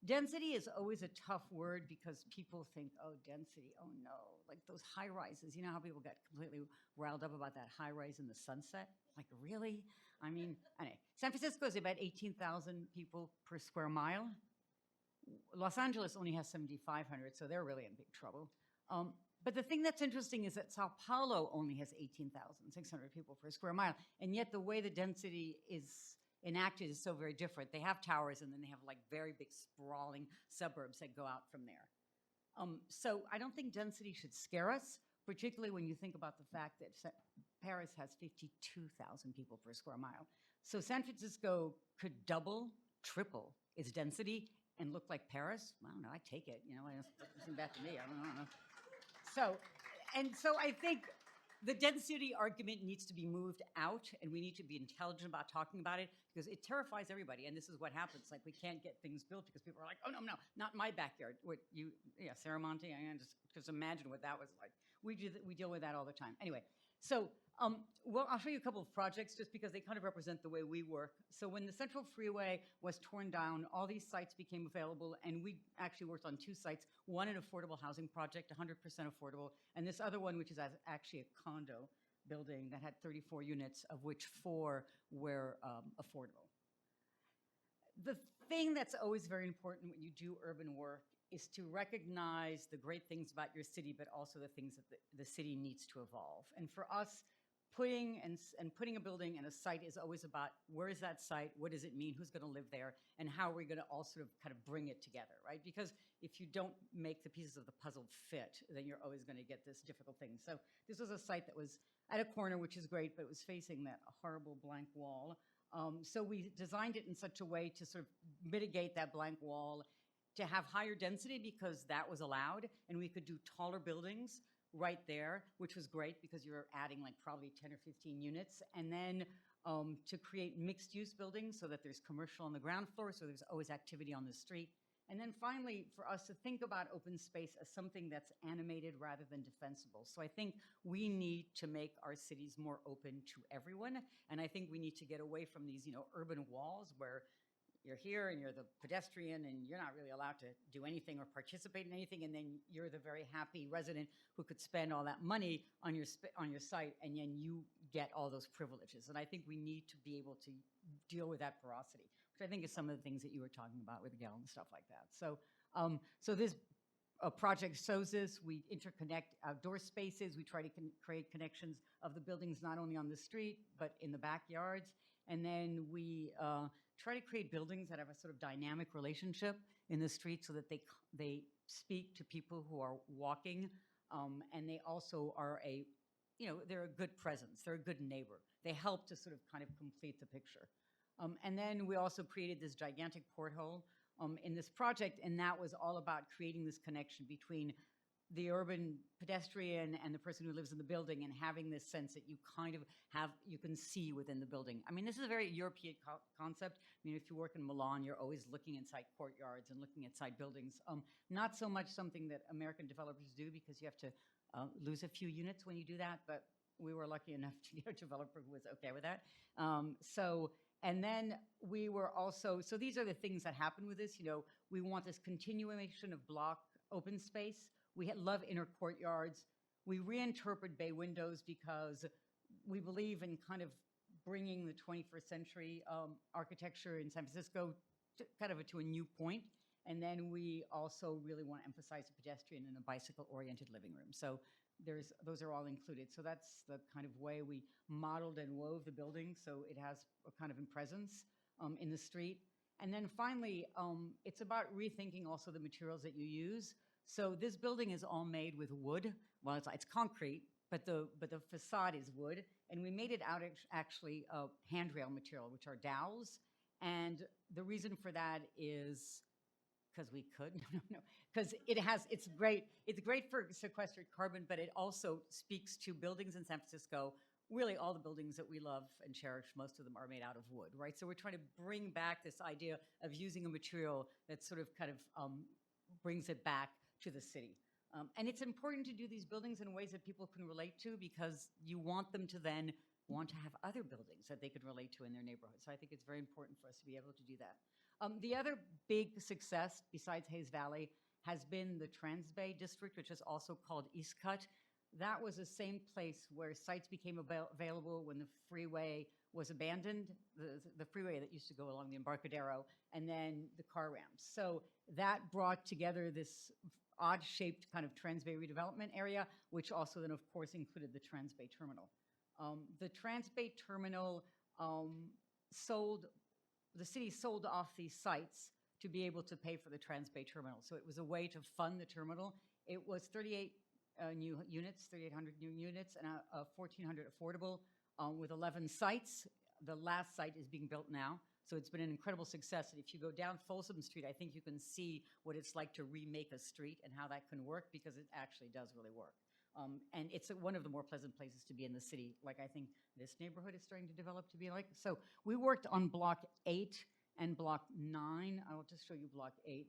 Density is always a tough word because people think, oh, density, oh no, like those high rises. You know how people get completely riled up about that high rise in the Sunset? Like, really? I mean, anyway, San Francisco is about 18,000 people per square mile. Los Angeles only has 7,500, so they're really in big trouble. But the thing that's interesting is that Sao Paulo only has 18,600 people per square mile, and yet the way the density is enacted is so very different. They have towers, and then they have like very big sprawling suburbs that go out from there. So I don't think density should scare us, particularly when you think about the fact that Paris has 52,000 people per square mile. So San Francisco could double, triple its density and look like Paris. I don't know, I take it, it isn't bad to me, I don't know. So I think the density argument needs to be moved out, and we need to be intelligent about talking about it, because it terrifies everybody, and this is what happens. Like, we can't get things built because people are like, oh, no, not my backyard. Serramonte, I just imagine what that was like. We deal with that all the time. Anyway, so I'll show you a couple of projects just because they kind of represent the way we work. So when the Central Freeway was torn down, all these sites became available, and we actually worked on two sites, one an affordable housing project, 100% affordable, and this other one, which is actually a condo building that had 34 units, of which 4 were affordable. The thing that's always very important when you do urban work is to recognize the great things about your city, but also the things that the city needs to evolve. And for us, putting a building and a site is always about where is that site, what does it mean, who's going to live there, and how are we going to all sort of kind of bring it together, right? Because if you don't make the pieces of the puzzle fit, then you're always going to get this difficult thing. So this was a site that was at a corner, which is great, but it was facing that horrible blank wall. So we designed it in such a way to sort of mitigate that blank wall, to have higher density because that was allowed, and we could do taller buildings right there, which was great because you were adding like probably 10 or 15 units. And then to create mixed-use buildings so that there's commercial on the ground floor, so there's always activity on the street. And then finally, for us to think about open space as something that's animated rather than defensible. So I think we need to make our cities more open to everyone. And I think we need to get away from these, urban walls where you're here and you're the pedestrian and you're not really allowed to do anything or participate in anything, and then you're the very happy resident who could spend all that money on your site, and then you get all those privileges. And I think we need to be able to deal with that porosity, which I think is some of the things that you were talking about with Gehl and stuff like that. So this project shows this. We interconnect outdoor spaces. We try to create connections of the buildings not only on the street but in the backyards, and then we try to create buildings that have a sort of dynamic relationship in the street so that they speak to people who are walking, and they also are they're a good presence. They're a good neighbor. They help to sort of kind of complete the picture. And then we also created this gigantic porthole in this project, and that was all about creating this connection between the urban pedestrian and the person who lives in the building, and having this sense that you kind of you can see within the building. I mean, this is a very European concept. I mean, if you work in Milan, you're always looking inside courtyards and looking inside buildings. Not so much something that American developers do, because you have to lose a few units when you do that, but we were lucky enough to get a developer who was okay with that. And then we were also, so these are the things that happen with this. We want this continuation of block open space. We love inner courtyards. We reinterpret bay windows because we believe in kind of bringing the 21st century architecture in San Francisco to a new point. And then we also really want to emphasize the pedestrian and a bicycle-oriented living room. So those are all included. So that's the kind of way we modeled and wove the building, so it has a kind of presence in the street. And then finally, it's about rethinking also the materials that you use. So this building is all made with wood. Well, it's concrete, but the facade is wood. And we made it out actually of handrail material, which are dowels. And the reason for that is because we could, because it's great for sequestered carbon, but it also speaks to buildings in San Francisco. Really, all the buildings that we love and cherish, most of them are made out of wood, right? So we're trying to bring back this idea of using a material that sort of brings it back to the city. And it's important to do these buildings in ways that people can relate to, because you want them to then want to have other buildings that they can relate to in their neighborhood. So I think it's very important for us to be able to do that. The other big success besides Hayes Valley has been the Transbay District, which is also called East Cut. That was the same place where sites became available when the freeway was abandoned, the freeway that used to go along the Embarcadero, and then the car ramps. So that brought together this odd-shaped kind of Transbay redevelopment area, which also then, of course, included the Transbay Terminal. The Transbay Terminal the city sold off these sites to be able to pay for the Transbay Terminal. So it was a way to fund the terminal. It was 38 new units, 3,800 new units, and 1,400 affordable with 11 sites. The last site is being built now. So it's been an incredible success. And if you go down Folsom Street, I think you can see what it's like to remake a street and how that can work, because it actually does really work. And it's one of the more pleasant places to be in the city, like I think this neighborhood is starting to develop to be like. So we worked on Block 8 and Block 9. I will just show you Block 8.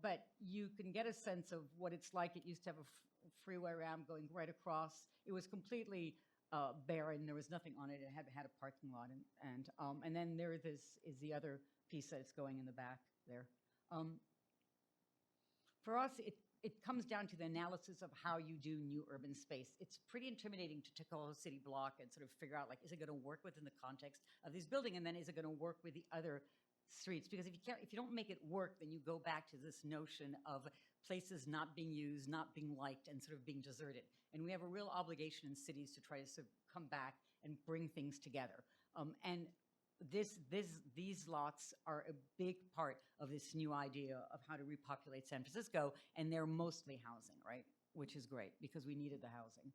But you can get a sense of what it's like. It used to have a freeway ramp going right across. It was completely barren. There was nothing on it. It had a parking lot. And then this is the other piece that's going in the back there. For us, it comes down to the analysis of how you do new urban space. It's pretty intimidating to take a whole city block and sort of figure out, like, is it going to work within the context of this building, and then is it going to work with the other streets? Because if you don't make it work, then you go back to this notion of places not being used, not being liked, and sort of being deserted. And we have a real obligation in cities to try to sort of come back and bring things together. And these lots are a big part of this new idea of how to repopulate San Francisco, and they're mostly housing, right? Which is great, because we needed the housing.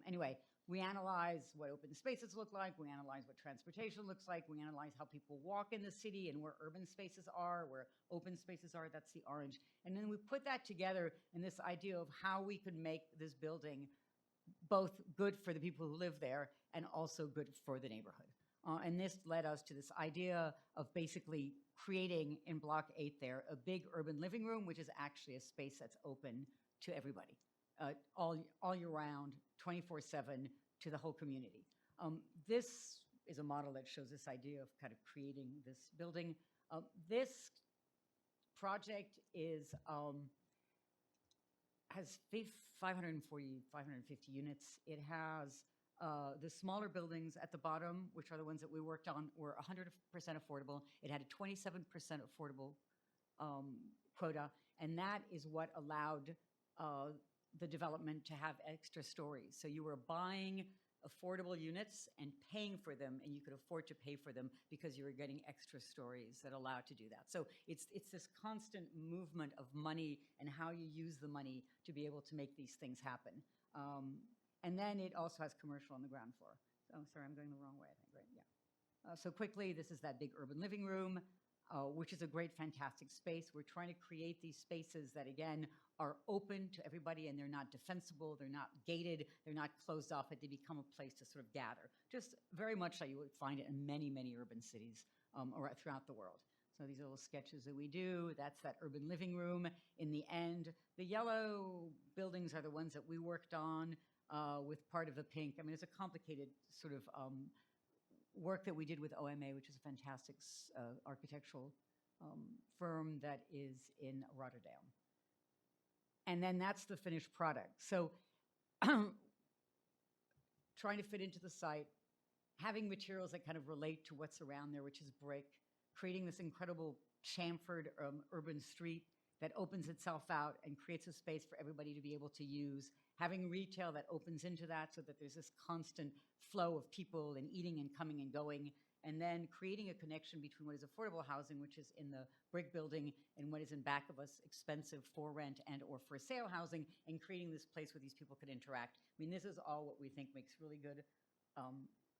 Anyway, we analyze what open spaces look like, we analyze what transportation looks like, we analyze how people walk in the city and where urban spaces are, where open spaces are, that's the orange. And then we put that together in this idea of how we could make this building both good for the people who live there and also good for the neighborhood. And this led us to this idea of basically creating in Block 8 there a big urban living room, which is actually a space that's open to everybody, all year round, 24/7 to the whole community. This is a model that shows this idea of kind of creating this building. This project has 540, 550 units. It has the smaller buildings at the bottom, which are the ones that we worked on, were 100% affordable. It had a 27% affordable quota, and that is what allowed the development to have extra stories. So you were buying affordable units and paying for them, and you could afford to pay for them because you were getting extra stories that allowed to do that. So it's this constant movement of money and how you use the money to be able to make these things happen. And then it also has commercial on the ground floor. Oh, sorry, I'm going the wrong way, I think, right? Yeah. So quickly, this is that big urban living room, which is a great, fantastic space. We're trying to create these spaces that, again, are open to everybody, and they're not defensible, they're not gated, they're not closed off, but they become a place to sort of gather. Just very much like you would find it in many, many urban cities or throughout the world. So these are little sketches that we do. That's that urban living room. In the end, the yellow buildings are the ones that we worked on with part of the pink. I mean, it's a complicated sort of work that we did with OMA, which is a fantastic architectural firm that is in Rotterdam. And then that's the finished product. So trying to fit into the site, having materials that kind of relate to what's around there, which is brick, creating this incredible chamfered urban street that opens itself out and creates a space for everybody to be able to use, having retail that opens into that so that there's this constant flow of people and eating and coming and going, and then creating a connection between what is affordable housing, which is in the brick building, and what is in back of us, expensive for rent and or for sale housing, and creating this place where these people could interact. I mean, this is all what we think makes really good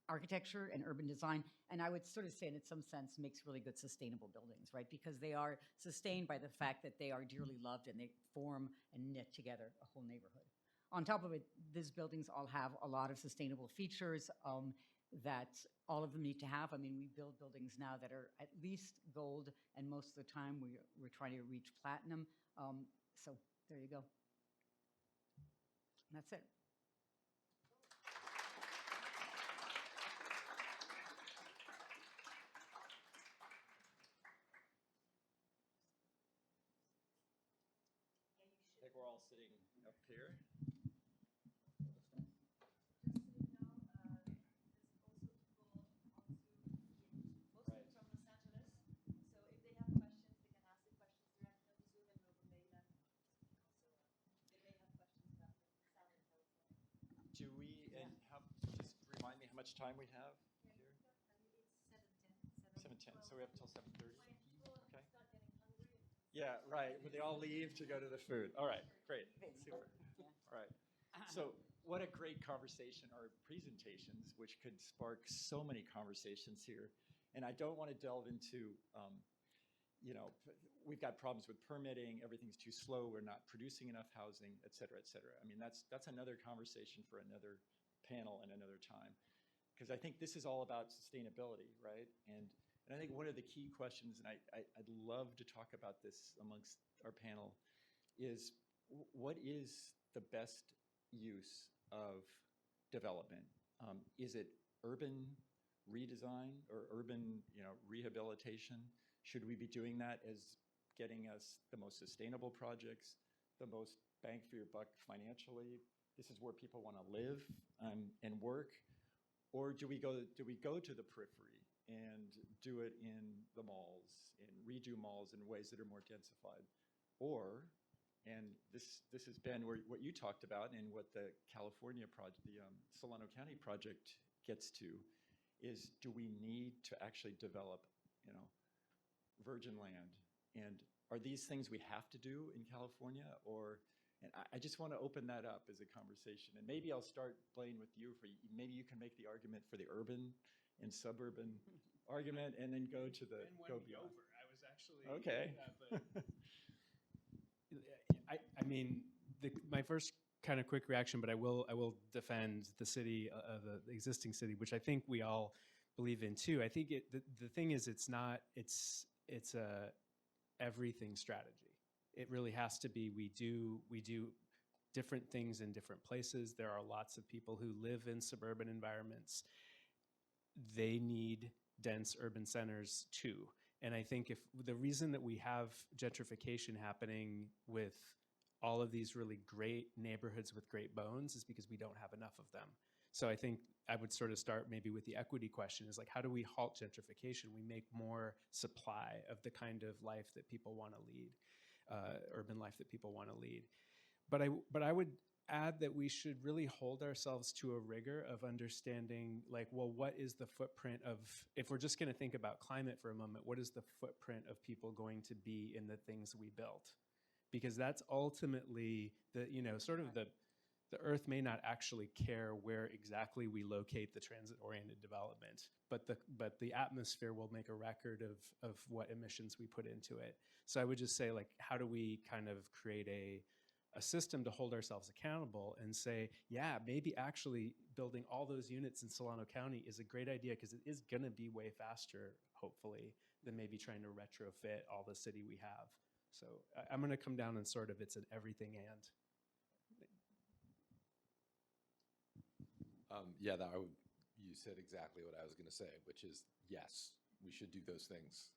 architecture and urban design, and I would sort of say in some sense makes really good sustainable buildings, right? Because they are sustained by the fact that they are dearly loved and they form and knit together a whole neighborhood. On top of it, these buildings all have a lot of sustainable features that all of them need to have. I mean, we build buildings now that are at least gold, and most of the time we're trying to reach platinum. So there you go. And that's it. I think we're all sitting up here. Do we, and how, just remind me how much time we have here? It's 7:10. 7:10, so we have till 7:30? Okay. Yeah, right, when they all leave to go to the food. All right, great, super. All right, so what a great conversation, or presentations, which could spark so many conversations here. And I don't want to delve into, you know, we've got problems with permitting, everything's too slow, we're not producing enough housing, et cetera, et cetera. I mean, that's another conversation for another panel and another time. Because I think this is all about sustainability, right? And I think one of the key questions, and I'd love to talk about this amongst our panel, is what is the best use of development? Is it urban redesign or urban, you know, rehabilitation? Should we be doing that as getting us the most sustainable projects, the most bang for your buck financially? This is where people want to live and work. Or do we go to the periphery and do it in the malls and redo malls in ways that are more densified? Or, and this has been what you talked about and what the California project, the Solano County project gets to, is do we need to actually develop, you know, virgin land? And are these things we have to do in California, or And I just want to open that up as a conversation. And maybe I'll start, Blaine, with you. Maybe you can make the argument for the urban and suburban argument, and then go to the go beyond. I was actually Okay. I mean, my first kind of quick reaction, but I will defend the city, the existing city, which I think we all believe in too. I think the thing is, it's a everything strategy. It really has to be, we do different things in different places. There are lots of people who live in suburban environments. They need dense urban centers too. And I think if the reason that we have gentrification happening with all of these really great neighborhoods with great bones is because we don't have enough of them. So I think I would sort of start maybe with the equity question, is like, how do we halt gentrification? We make more supply of the kind of life that people want to lead, urban life that people want to lead. But I would add that we should really hold ourselves to a rigor of understanding, like, well, what is the footprint of, if we're just going to think about climate for a moment, what is the footprint of people going to be in the things we built? Because that's ultimately the, sort of the Earth may not actually care where exactly we locate the transit-oriented development, but the atmosphere will make a record of what emissions we put into it. So I would just say, like, how do we kind of create a system to hold ourselves accountable and say, yeah, maybe actually building all those units in Solano County is a great idea, because it is going to be way faster, hopefully, than maybe trying to retrofit all the city we have. So I'm going to come down and sort of, it's an everything and. You said exactly what I was going to say, which is, yes, we should do those things.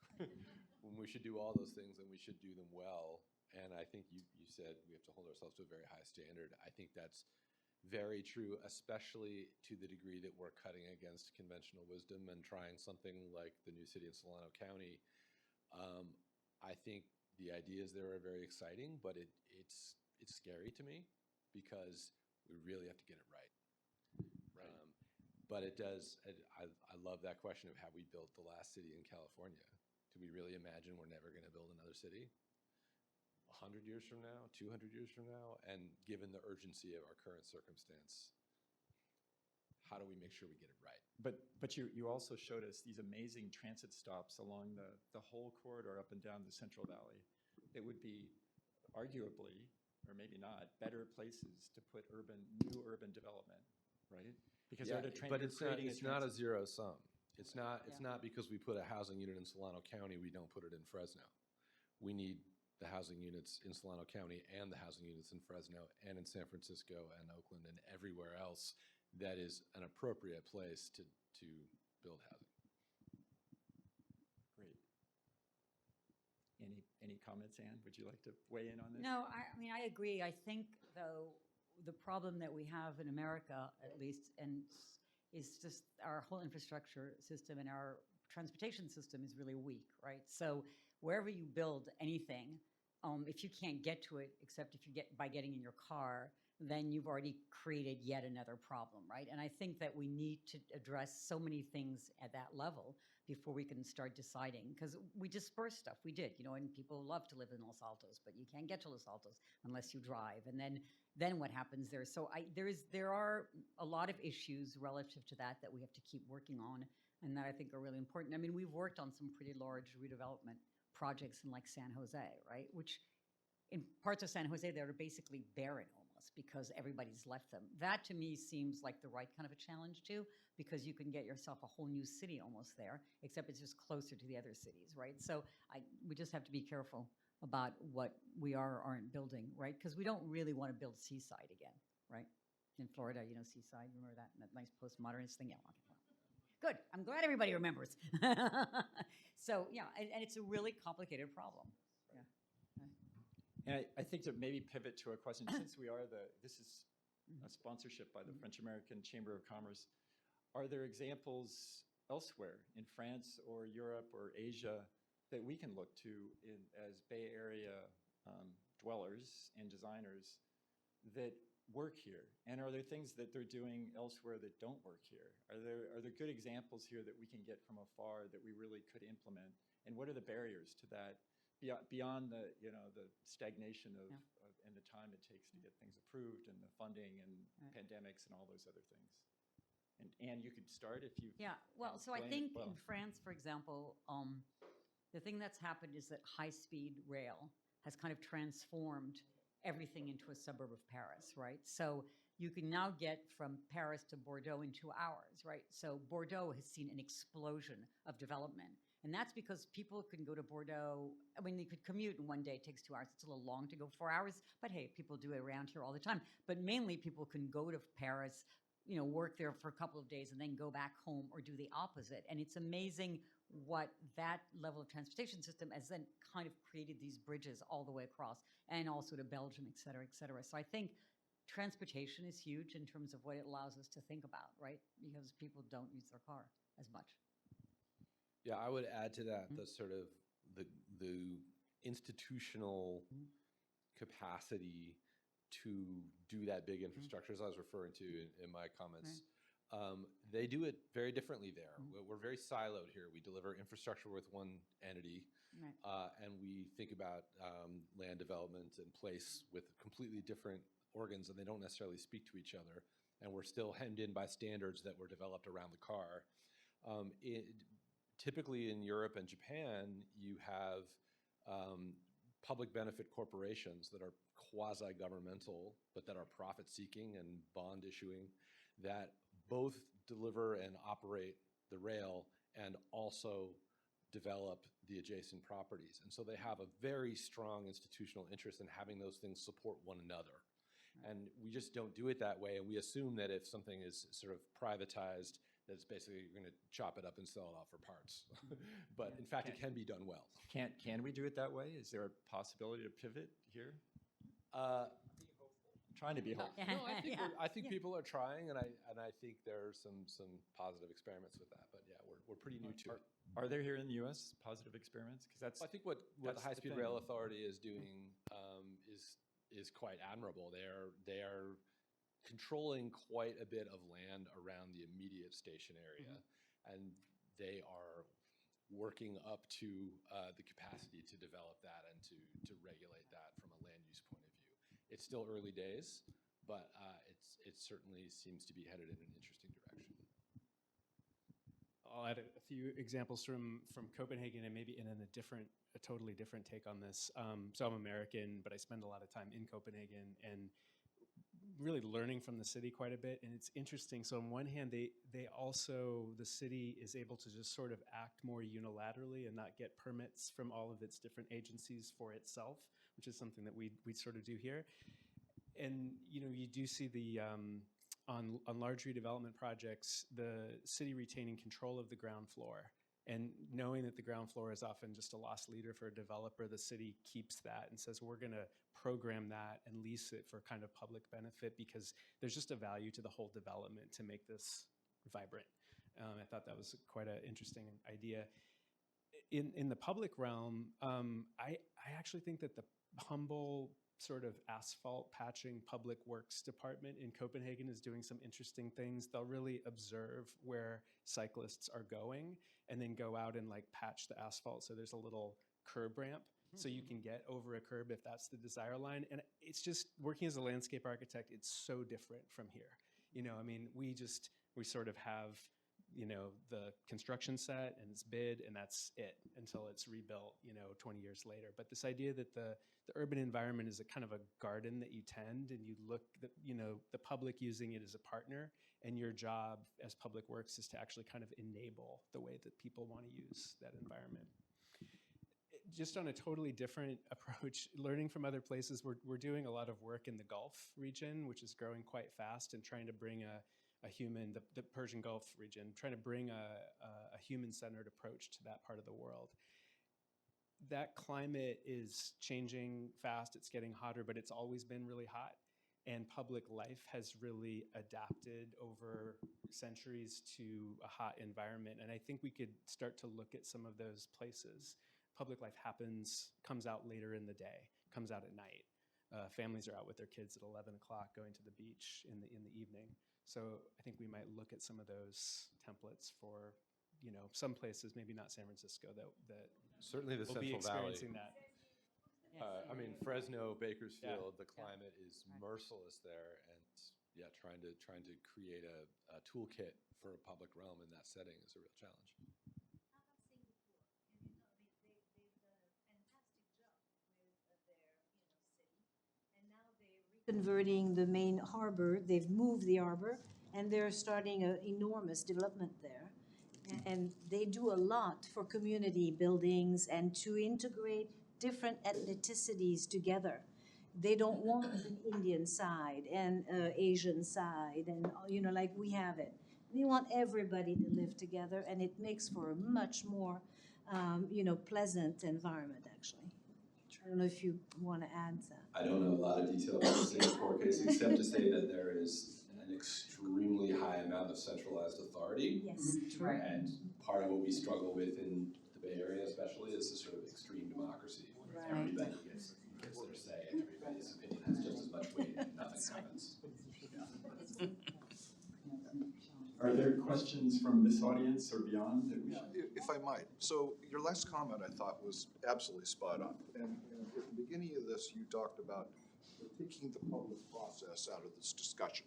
When we should do all those things, and we should do them well. And I think you said we have to hold ourselves to a very high standard. I think that's very true, especially to the degree that we're cutting against conventional wisdom and trying something like the new city in Solano County. I think the ideas there are very exciting, but it's scary to me, because we really have to get it right. But it does, I love that question of how we built the last city in California. Do we really imagine we're never going to build another city? 100 years from now, 200 years from now? And given the urgency of our current circumstance, how do we make sure we get it right? But you also showed us these amazing transit stops along the whole corridor up and down the Central Valley. It would be arguably, or maybe not, better places to put new urban development, right? Because but it's not a zero sum. It's not because we put a housing unit in Solano County, we don't put it in Fresno. We need the housing units in Solano County and the housing units in Fresno and in San Francisco and Oakland and everywhere else that is an appropriate place to build housing. Great. Any comments, Anne? Would you like to weigh in on this? No, I mean, I agree. I think, though, the problem that we have in America, at least, and is just our whole infrastructure system and our transportation system is really weak, right? So wherever you build anything, if you can't get to it, except if you by getting in your car, then you've already created yet another problem, right? And I think that we need to address so many things at that level before we can start deciding, because we disperse stuff. We did, and people love to live in Los Altos, but you can't get to Los Altos unless you drive. And then what happens there? So there are a lot of issues relative to that we have to keep working on, and that I think are really important. I mean, we've worked on some pretty large redevelopment projects in like San Jose, right? Which in parts of San Jose, they're basically barren almost because everybody's left them. That to me seems like the right kind of a challenge too, because you can get yourself a whole new city almost there, except it's just closer to the other cities, right? So we just have to be careful about what we aren't building, right? Because we don't really want to build Seaside again, right? In Florida, Seaside, remember that nice postmodernist thing? Yeah, okay. Good, I'm glad everybody remembers. So, yeah, and it's a really complicated problem. Yeah. And I think to maybe pivot to a question, since this is a sponsorship by the French American Chamber of Commerce, are there examples elsewhere in France or Europe or Asia that we can look to as Bay Area dwellers and designers that work here? And are there things that they're doing elsewhere that don't work here? Are there good examples here that we can get from afar that we really could implement? And what are the barriers to that beyond the the stagnation and the the time it takes to get things approved and the funding and Right. pandemics and all those other things. And you could start if you. Yeah, well, and so I Blaine as think well. in France, for example, the thing that's happened is that high-speed rail has kind of transformed everything into a suburb of Paris, right? So you can now get from Paris to Bordeaux in 2 hours, right? So Bordeaux has seen an explosion of development. And that's because people can go to Bordeaux. I mean, they could commute in one day. It takes 2 hours. It's a little long to go 4 hours. But hey, people do it around here all the time. But mainly people can go to Paris, you know, work there for a couple of days and then go back home or do the opposite. And it's amazing what that level of transportation system has then kind of created these bridges all the way across and also to Belgium, et cetera, et cetera. So I think transportation is huge in terms of what it allows us to think about, right? Because people don't use their car as much. Yeah, I would add to that Mhm. the sort of the institutional capacity to do that big infrastructure, as I was referring to in my comments. They do it very differently there. We're very siloed here. We deliver infrastructure with one entity, Right. and we think about land development and place with completely different organs, and they don't necessarily speak to each other. And we're still hemmed in by standards that were developed around the car. Typically in Europe and Japan, you have public benefit corporations that are quasi-governmental, but that are profit-seeking and bond issuing, that both deliver and operate the rail and also develop the adjacent properties. And so they have a very strong institutional interest in having those things support one another. And we just don't do it that way. And we assume that if something is sort of privatized, that it's basically you're going to chop it up and sell it off for parts. But in fact, it can be done well. Can we do it that way? Is there a possibility to pivot here? Trying to be hopeful. No, I think, Yeah. I think Yeah. people are trying, and I think there's some positive experiments with that. But yeah, we're pretty new to it. Are there here in the U.S. positive experiments? Because that's I think what the that's High the Speed thing. Rail Authority is doing is quite admirable. They are controlling quite a bit of land around the immediate station area, and they are working up to the capacity to develop that and to regulate that from a land use point of view. It's still early days, but it certainly seems to be headed in an interesting direction. I'll add a few examples from Copenhagen and maybe in a totally different take on this. So I'm American, but I spend a lot of time in Copenhagen and really learning from the city quite a bit. And it's interesting. So on one hand, they also, the city is able to just sort of act more unilaterally and not get permits from all of its different agencies for itself, which is something that we sort of do here. And, you know, you do see the, on large redevelopment projects, the city retaining control of the ground floor and knowing that the ground floor is often just a loss leader for a developer. The city keeps that and says, we're going to program that and lease it for kind of public benefit because there's just a value to the whole development to make this vibrant. I thought that was quite an interesting idea. In the public realm, I actually think that the humble sort of asphalt patching public works department in Copenhagen is doing some interesting things. They'll really observe where cyclists are going and then go out and like patch the asphalt so there's a little curb ramp so you can get over a curb if that's the desire line. And it's just working as a landscape architect, it's so different from here. You know, I mean, we sort of have, you know, the construction set and it's bid and that's it until it's rebuilt, you know, 20 years later. But this idea that the urban environment is a kind of a garden that you tend and you look, you know, the public using it as a partner, and your job as public works is to actually kind of enable the way that people want to use that environment. Just on a totally different approach, learning from other places, we're doing a lot of work in the Gulf region, which is growing quite fast, and trying to bring a human, the Persian Gulf region, trying to bring a human-centered approach to that part of the world. That climate is changing fast, it's getting hotter, but it's always been really hot. And public life has really adapted over centuries to a hot environment. And I think we could start to look at some of those places. Public life comes out later in the day, comes out at night. Families are out with their kids at 11 o'clock going to the beach in the evening. So I think we might look at some of those templates for, you know, some places, maybe not San Francisco, that Certainly the will be Central Valley. experiencing that. I mean, Fresno, Bakersfield, the climate is merciless there, and yeah, trying to create a toolkit for a public realm in that setting is a real challenge. Converting the main harbor, they've moved the harbor, and they're starting an enormous development there. And they do a lot for community buildings and to integrate different ethnicities together. They don't want an Indian side and Asian side and, like we have it. They want everybody to live together, and it makes for a much more, pleasant environment, actually. I don't know if you want to add that. I don't know a lot of detail about the Singapore case, except to say that there is an extremely high amount of centralized authority. Yes, true. Right. And part of what we struggle with in the Bay Area especially is this sort of extreme democracy, where Right. everybody gets their say and everybody's opinion has just as much weight and nothing happens. Are there questions from this audience or beyond that we should? If I might, so your last comment I thought was absolutely spot on. And at the beginning of this, you talked about taking the public process out of this discussion.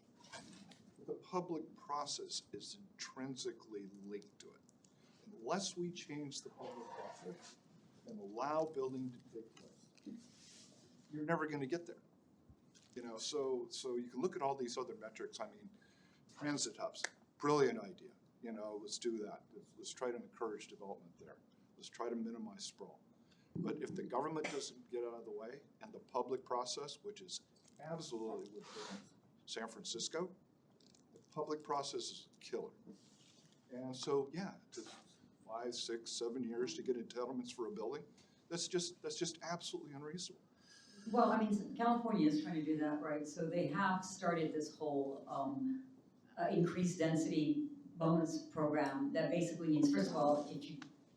The public process is intrinsically linked to it. Unless we change the public process and allow building to take place, you're never going to get there. So you can look at all these other metrics. I mean, transit hubs. Brilliant idea. Let's do that. Let's try to encourage development there. Let's try to minimize sprawl. But if the government doesn't get out of the way and the public process, which is absolutely within San Francisco, the public process is a killer. And so, yeah, to 5, 6, 7 years to get entitlements for a building, that's just absolutely unreasonable. Well, I mean, California is trying to do that, right? So they have started this whole increased density bonus program that basically means, first of all,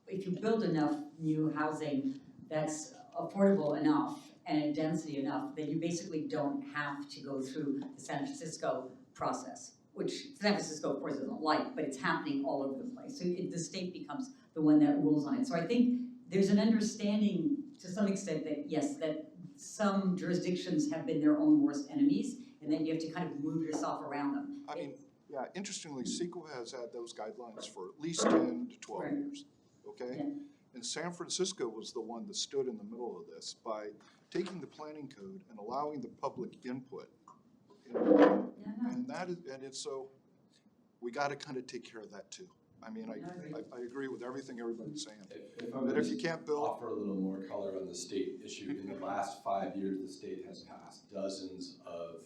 if you build enough new housing that's affordable enough and density enough, then you basically don't have to go through the San Francisco process, which San Francisco, of course, doesn't like, but it's happening all over the place. So the state becomes the one that rules on it. So I think there's an understanding to some extent that, yes, that some jurisdictions have been their own worst enemies, and then you have to kind of move yourself around them. I mean, yeah, interestingly, CEQA has had those guidelines for at least 10 to 12 Right. years, okay? Yeah. And San Francisco was the one that stood in the middle of this by taking the planning code and allowing the public input. Yeah, no. And it's so, we gotta kind of take care of that too. I mean, I agree with everything everybody's saying. If I But could if you can't build, offer a little more color on the state issue, in the last 5 years, the state has passed dozens of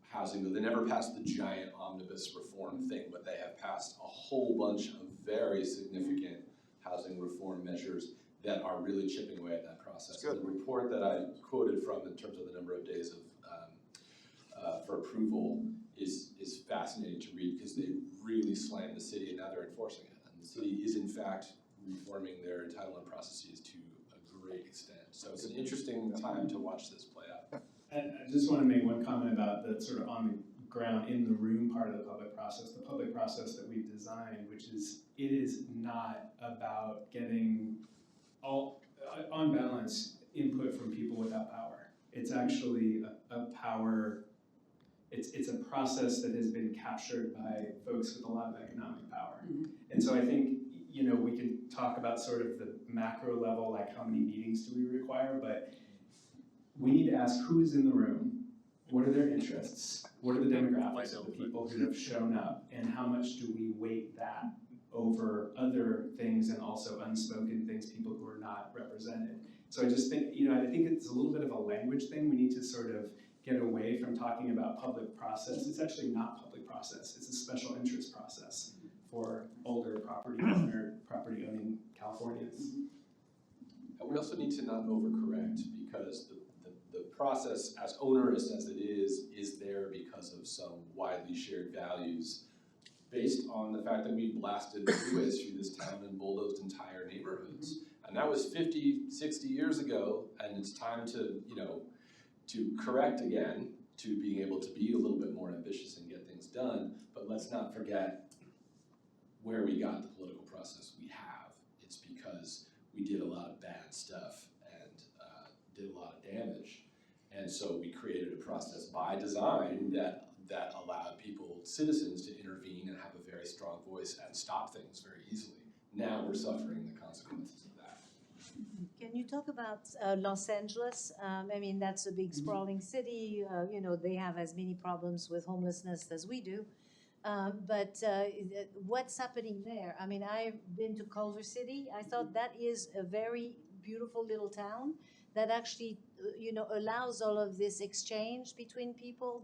housing. They never passed the giant omnibus reform thing, but they have passed a whole bunch of very significant housing reform measures that are really chipping away at that process. Good. And the report that I quoted from in terms of the number of days of for approval is fascinating to read because they really slammed the city and now they're enforcing it. And the city is in fact reforming their entitlement processes to a great extent. So it's an interesting time to watch this play out. And I just want to make one comment about the sort of on the ground, in the room part of the public process that we've designed, which is, it is not about getting all, on balance, input from people without power. It's actually a power, it's a process that has been captured by folks with a lot of economic power. Mhm. And so I think, we can talk about sort of the macro level, like how many meetings do we require, but we need to ask who's in the room, what are their interests, what are the demographics of the people who have shown up, and how much do we weight that over other things and also unspoken things, people who are not represented. So I just think, I think it's a little bit of a language thing. We need to sort of get away from talking about public process. It's actually not public process. It's a special interest process for older property owning Californians. And we also need to not overcorrect because the process, as onerous as it is there because of some widely shared values based on the fact that we blasted freeways through this town and bulldozed entire neighborhoods. And that was 50, 60 years ago, and it's time to, to correct again, to being able to be a little bit more ambitious and get things done, but let's not forget where we got the political process we have. It's because we did a lot of bad stuff and did a lot of damage. And so we created a process by design that allowed people, citizens, to intervene and have a very strong voice and stop things very easily. Now we're suffering the consequences of that. Can you talk about Los Angeles? I mean, that's a big sprawling city. You know, they have as many problems with homelessness as we do. But what's happening there? I mean, I've been to Culver City. I thought that is a very beautiful little town that actually, you know, allows all of this exchange between people.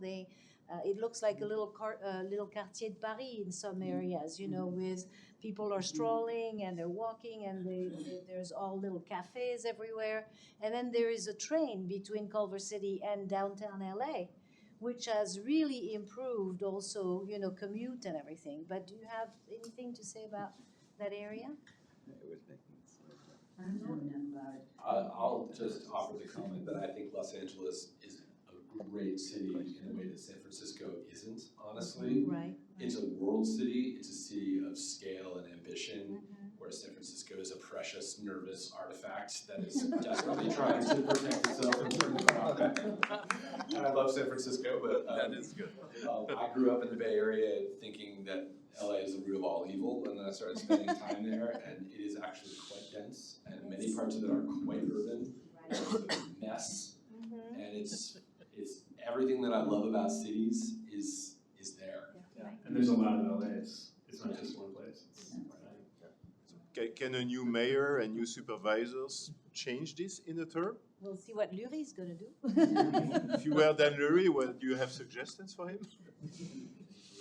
It looks like a little quartier de Paris in some areas, you know, with people are strolling and they're walking and there's all little cafes everywhere. And then there is a train between Culver City and downtown LA, which has really improved also, you know, commute and everything. But do you have anything to say about that area? I don't know enough about it. I'll just offer the comment that I think Los Angeles is a great city in a way that San Francisco isn't, honestly. Right. It's a world city, it's a city of scale and ambition, whereas San Francisco is a precious, nervous artifact that is desperately trying to protect itself from certain problems. And I love San Francisco, but That is good. I grew up in the Bay Area thinking that LA is the root of all evil, and then I started spending time there, and it is actually quite dense, and many parts of it are quite urban. It's a mess, and it's everything that I love about cities is there. And there's a lot of LA. It's not just one place. Can a new mayor and new supervisors change this in a term? We'll see what Lurie's gonna do. If you were Dan Lurie, do you have suggestions for him?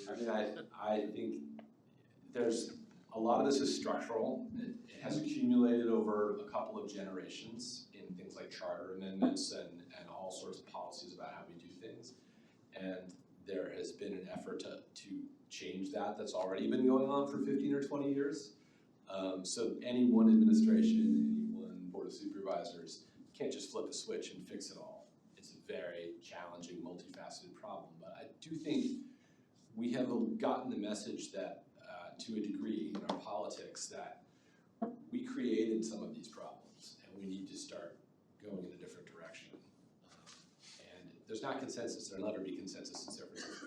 I mean, I think there's a lot of this is structural. It has accumulated over a couple of generations in things like charter amendments and all sorts of policies about how we do things. And there has been an effort to change that that's already been going on for 15 or 20 years. So any one administration, any one board of supervisors can't just flip a switch and fix it all. It's a very challenging, multifaceted problem. But I do think we have gotten the message that, to a degree in our politics, that we created some of these problems and we need to start going in a different direction. And there's not consensus, there'll never be consensus in San Francisco,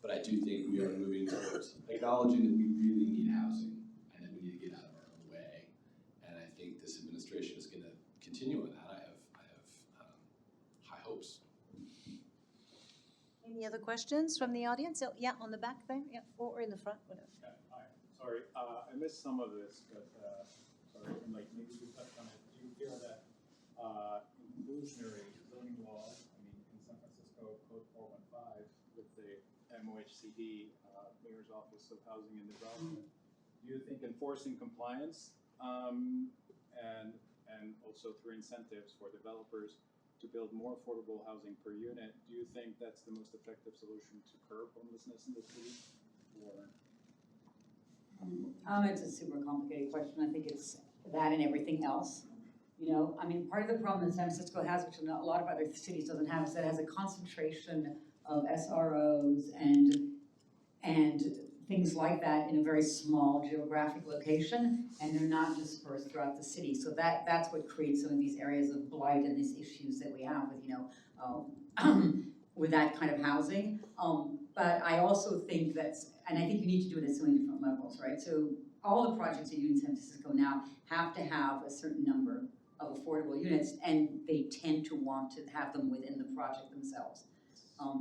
but I do think we are moving towards acknowledging that we really need housing and that we need to get out of our own way. And I think this administration is gonna continue on that. I have high hopes. Any other questions from the audience? Oh, yeah, on the back there, yeah, or in the front, whatever. Yeah, hi. Sorry, I missed some of this, but sorry, like maybe you touched on it. Do you feel that inclusionary zoning laws, I mean, in San Francisco Code 415 with the MOHCD, Mayor's Office of Housing and Development, do you think enforcing compliance and also through incentives for developers to build more affordable housing per unit, do you think that's the most effective solution to curb homelessness in the city? Or? It's a super complicated question. I think it's that and everything else. You know, I mean, part of the problem that San Francisco has, which a lot of other cities doesn't have, is that it has a concentration of SROs and things like that in a very small geographic location, and they're not dispersed throughout the city. So that's what creates some of these areas of blight and these issues that we have with, you know, with that kind of housing. But I also think that's, and I think you need to do it at so many different levels, right? So all the projects that you do in San Francisco now have to have a certain number of affordable units, and they tend to want to have them within the project themselves.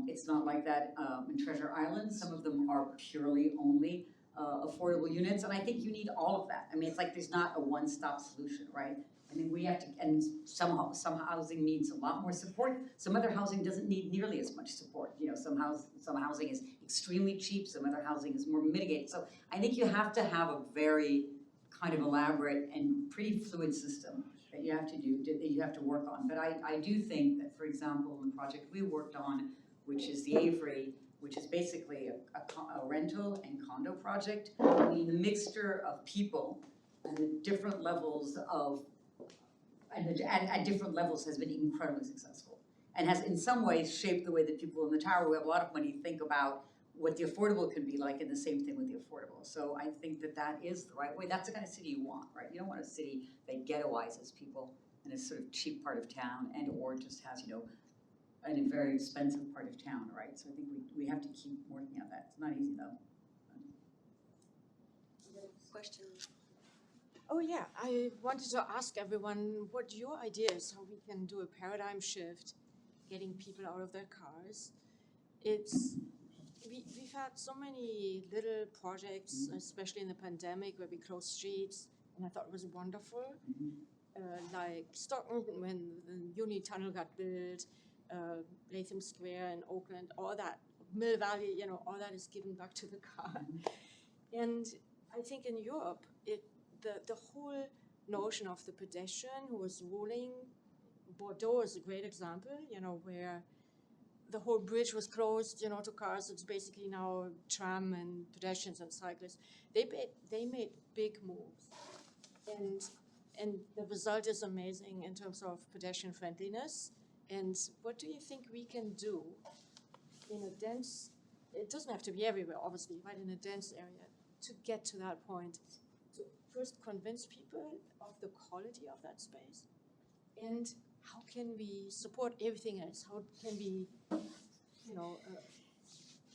It's not like that in Treasure Island. Some of them are purely only affordable units, and I think you need all of that. I mean, it's like there's not a one-stop solution, right? I mean, we have to, and some housing needs a lot more support. Some other housing doesn't need nearly as much support. You know, some housing is extremely cheap. Some other housing is more mitigated. So I think you have to have a very kind of elaborate and pretty fluid system that you have to do, that you have to work on. But I do think that, for example, in the project we worked on, which is the Avery, which is basically a rental and condo project. I mean, the mixture of people and the different levels of, and at different levels has been incredibly successful. And has in some ways shaped the way that people in the tower who have a lot of money think about what the affordable can be like, and the same thing with the affordable. So I think that that is the right way. That's the kind of city you want, right? You don't want a city that ghettoizes people in a sort of cheap part of town, and or just has, you know, in a very expensive part of town, right? So I think we have to keep working on that. It's not easy though. Question. Oh yeah, I wanted to ask everyone what your idea is, how we can do a paradigm shift, getting people out of their cars. We've had so many little projects, especially in the pandemic, where we closed streets, and I thought it was wonderful. Like Stockton, when the Uni Tunnel got built, Latham Square in Oakland, all that, Mill Valley, you know, all that is given back to the car. And I think in Europe, the whole notion of the pedestrian who was ruling, Bordeaux is a great example, you know, where the whole bridge was closed, you know, to cars. It's basically now tram and pedestrians and cyclists. They made big moves, and the result is amazing in terms of pedestrian friendliness. And what do you think we can do in a dense? It doesn't have to be everywhere, obviously, right? In a dense area, to get to that point, to first convince people of the quality of that space, and how can we support everything else? How can we, you know,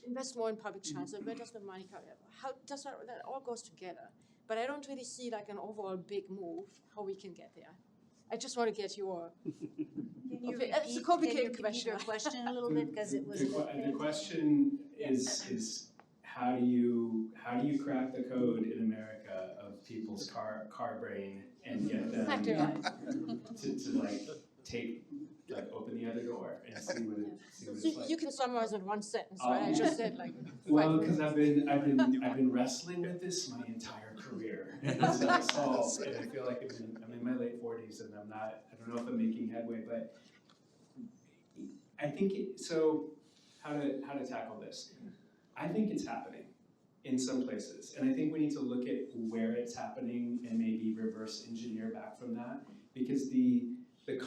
invest more in public transit? Where does the money come from? How does that all goes together? But I don't really see like an overall big move, how we can get there. I just want to get your... It's a complicated question. Your question a little bit, because it was... The question is how do you crack the code in America of people's car brain and get them to like open the other door and see what it's like. You can summarize in one sentence, right? I just said like. Well, because I've been wrestling with this my entire career. It's not solved, and I feel like I'm in my late 40s, and I don't know if I'm making headway, but I think so. How to tackle this? I think it's happening in some places, and I think we need to look at where it's happening and maybe reverse engineer back from that, because the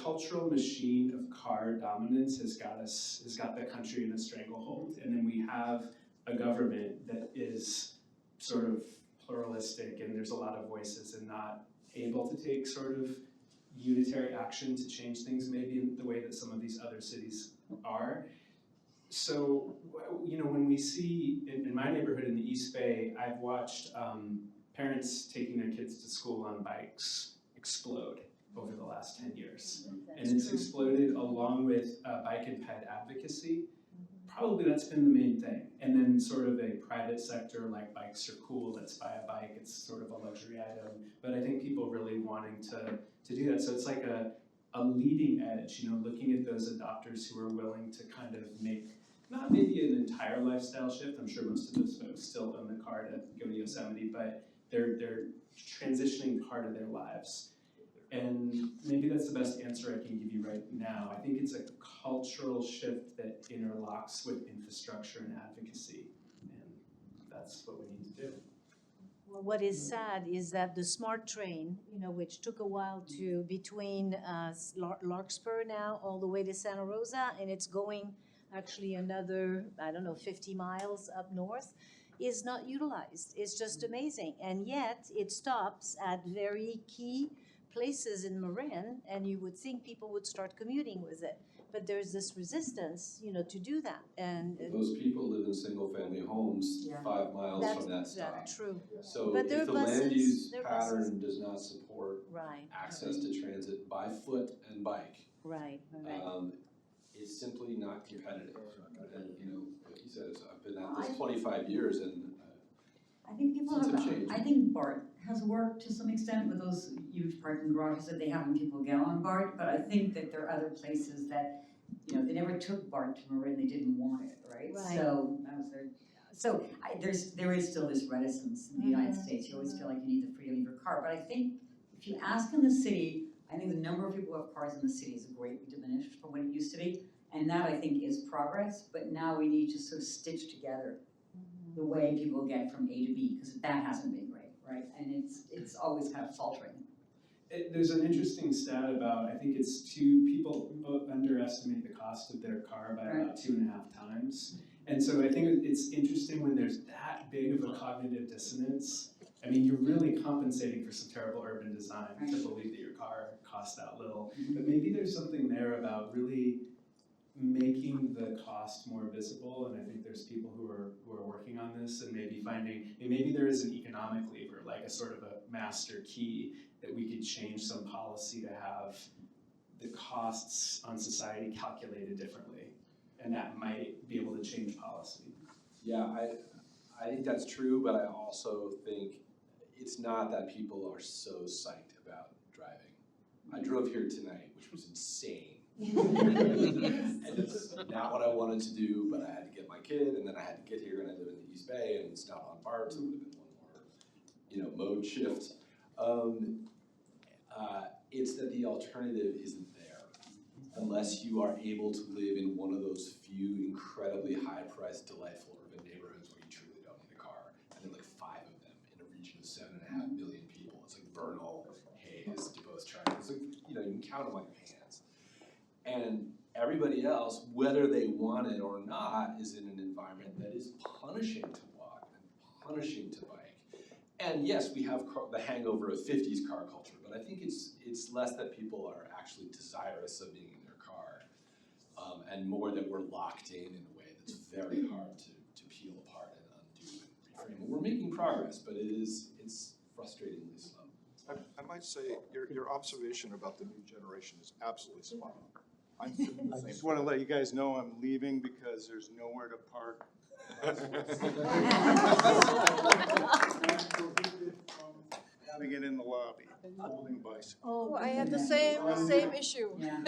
cultural machine of car dominance has got the country in a stranglehold, and then we have a government that is sort of pluralistic, and there's a lot of voices, and not able to take sort of unitary action to change things maybe in the way that some of these other cities are. So, you know, when we see, in my neighborhood in the East Bay, I've watched parents taking their kids to school on bikes explode over the last 10 years. And it's exploded along with bike and ped advocacy. Probably that's been the main thing. And then sort of a private sector, like bikes are cool, let's buy a bike, it's sort of a luxury item. But I think people really wanting to do that. So it's like a leading edge, you know, looking at those adopters who are willing to kind of make, not maybe an entire lifestyle shift. I'm sure most of those folks still own the car to go to Yosemite, but they're transitioning part of their lives. And maybe that's the best answer I can give you right now. I think it's a cultural shift that interlocks with infrastructure and advocacy, and that's what we need to do. Well, what is sad is that the SMART train, you know, which took a while to between Larkspur now all the way to Santa Rosa, and it's going actually another, I don't know, 50 miles up north, is not utilized. It's just amazing. And yet it stops at very key places in Marin, and you would think people would start commuting with it. But there's this resistance, you know, to do that. And those people live in single-family homes 5 miles from that stop. That's true. So But if the land use pattern buses. does not support Right. access to transit by foot and bike, Right. it's simply not competitive. And you know, like you said, I've been at this 25 years, and I think people Since have, it changed. I think BART has worked to some extent with those huge parking garages that they have when people get on BART, but I think that there are other places that, you know, they never took BART to Marin, they didn't want it, right? Right. So that was their, so there is still this reticence in the United States. You always feel like you need the freedom of your car, but I think if you ask in the city, I think the number of people who have cars in the city is greatly diminished from what it used to be, and that I think is progress, but now we need to sort of stitch together the way people get from A to B, because that hasn't been great, right? And it's always kind of faltering. There's an interesting stat about, I think it's people underestimate the cost of their car by about 2.5 times. And so I think it's interesting when there's that big of a cognitive dissonance. I mean, you're really compensating for some terrible urban design to believe that your car cost that little. But maybe there's something there about really making the cost more visible, and I think there's people who are working on this, and maybe finding, and maybe there is an economic lever, like a sort of a master key that we could change some policy to have the costs on society calculated differently, and that might be able to change policy. Yeah, I think that's true, but I also think it's not that people are so psyched about driving. I drove here tonight, which was insane. And it's not what I wanted to do, but I had to get my kid, and then I had to get here, and I live in the East Bay, and it's not on BART, so it would have been one more, mode shift. It's that the alternative isn't there, unless you are able to live in one of those few incredibly high-priced, delightful urban neighborhoods where you truly don't need a car. And there are like 5 of them in a region of 7.5 million people. It's like Vernal, Hayes, DuBose, Charlie. It's like, you can count them on your hands. And everybody else, whether they want it or not, is in an environment that is punishing to walk and punishing to bike. And yes, we have the hangover of 50s car culture, but I think it's less that people are actually desirous of being in their car, and more that we're locked in a way that's very hard to peel apart and undo and reframe. And we're making progress, but it's frustratingly slow. I might say your observation about the new generation is absolutely spot on. I just want to let you guys know I'm leaving because there's nowhere to park. Having it in the lobby, holding bicycles. Oh, I have the same issue. Yeah.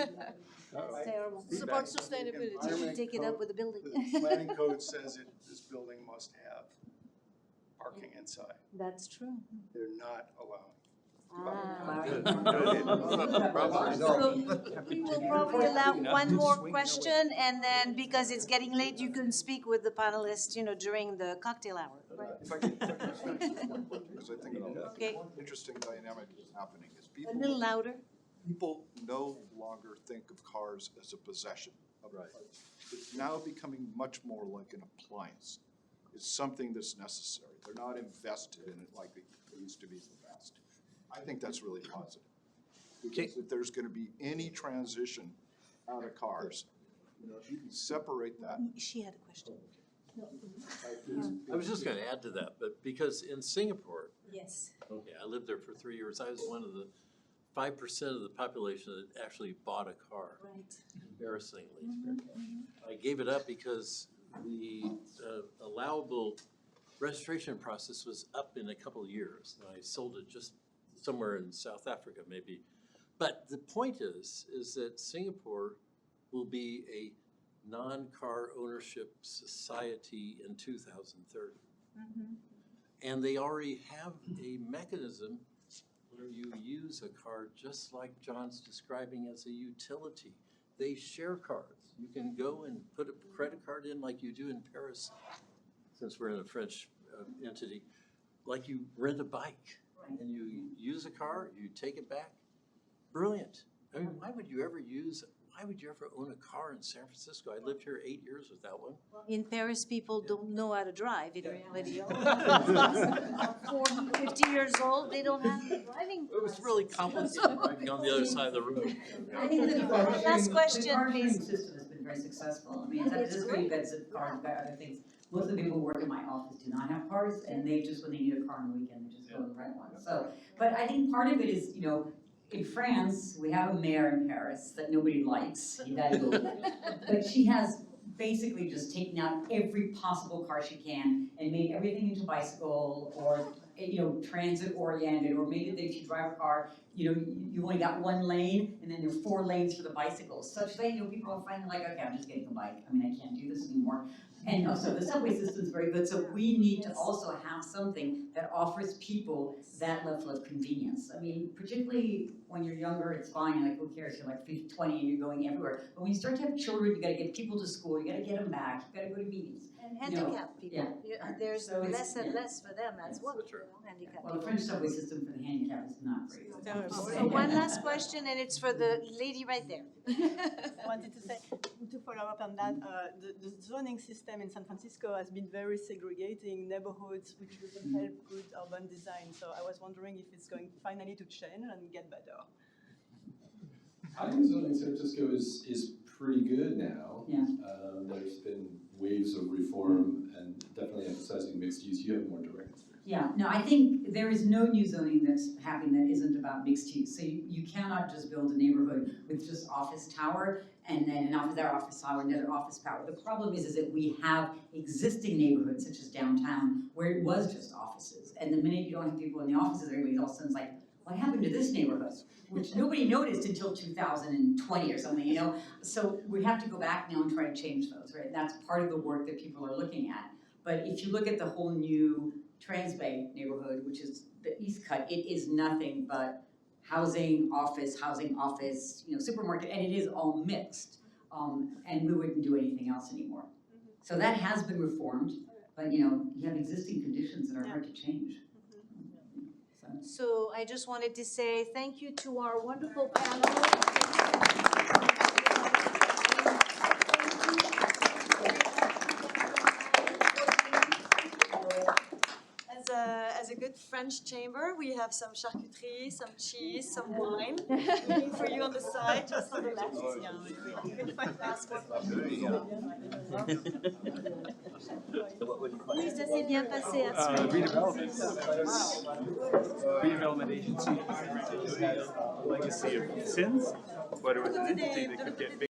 That's terrible. It's about sustainability. You should take it up with the building. The planning code says this building must have parking inside. That's true. They're not allowed. So we will probably allow one more question, and then because it's getting late, you can speak with the panelists, during the cocktail hour. Right? If I can because I think Okay. an interesting dynamic is happening is A little louder. people no longer think of cars as a possession. It's now becoming much more like an appliance. It's something that's necessary. They're not invested in it like they used to be in the past. I think that's really positive. Because if there's going to be any transition out of cars, if you can separate that. She had a question. I was just going to add to that, but because in Singapore, Yes. I lived there for 3 years. I was one of the 5% of the population that actually bought a car, Right. embarrassingly. I gave it up because the allowable registration process was up in a couple of years, and I sold it just somewhere in South Africa, maybe. But the point is that Singapore will be a non-car ownership society in 2030. And they already have a mechanism where you use a car just like John's describing as a utility. They share cards. You can go and put a credit card in like you do in Paris, since we're in a French entity, like you rent a bike. And you use a car, you take it back. Brilliant. I mean, why would you ever own a car in San Francisco? I lived here 8 years without one. In Paris, people don't know how to drive in reality. 40, 50 years old, they don't have the driving. It was really complicated driving on the other side of the road. I think the Last question, the car sharing please. system has been very successful. I mean, it's just very expensive cars, got other things. Most of the people who work in my office do not have cars, and they just, when they need a car on the weekend, they just go and rent one. So, but I think part of it is, in France, we have a mayor in Paris that nobody likes, Hidalgo. But she has basically just taken out every possible car she can and made everything into bicycle or, transit oriented, or maybe that if you drive a car, you only got 1 lane and then there are 4 lanes for the bicycles. Such that, people are finally like, okay, I'm just getting a bike. I mean, I can't do this anymore. And also the subway system is very good, so we need to also have something that offers people that level of convenience. I mean, particularly when you're younger, it's fine, like who cares, you're like 20 and you're going everywhere. But when you start to have children, you gotta get people to school, you gotta get them back, you gotta go to meetings. And handicapped people. There's So it's- less and less for them as well, handicapped Well, the people. French subway system for the handicap is not great. So one last question, and it's for the lady right there. I wanted to say, to follow up on that, the zoning system in San Francisco has been very segregating neighborhoods, which doesn't help good urban design. So I was wondering if it's going finally to change and get better. Housing zoning in San Francisco is pretty good now. Yeah. There's been waves of reform and definitely emphasizing mixed use. You have more direct experience. Yeah, no, I think there is no new zoning that's happening that isn't about mixed use. So you cannot just build a neighborhood with just office tower and then another office tower, another office tower. The problem is that we have existing neighborhoods such as downtown where it was just offices. And the minute you don't have people in the offices, everybody all of a sudden is like, what happened to this neighborhood? Which nobody noticed until 2020 or something, you know? So we have to go back now and try to change those, right? That's part of the work that people are looking at. But if you look at the whole new Transbay neighborhood, which is the East Cut, it is nothing but housing, office, you know, supermarket, and it is all mixed. And we wouldn't do anything else anymore. So that has been reformed, but you know, you have existing conditions that are hard to change. So I just wanted to say thank you to our wonderful panel. As a good French chamber, we have some charcuterie, some cheese, some wine waiting for you on the side, just on the left. You can find last one. Oui, ça s'est bien passé à Redevelopment agency has a legacy of sins, but it was an entity that could get big.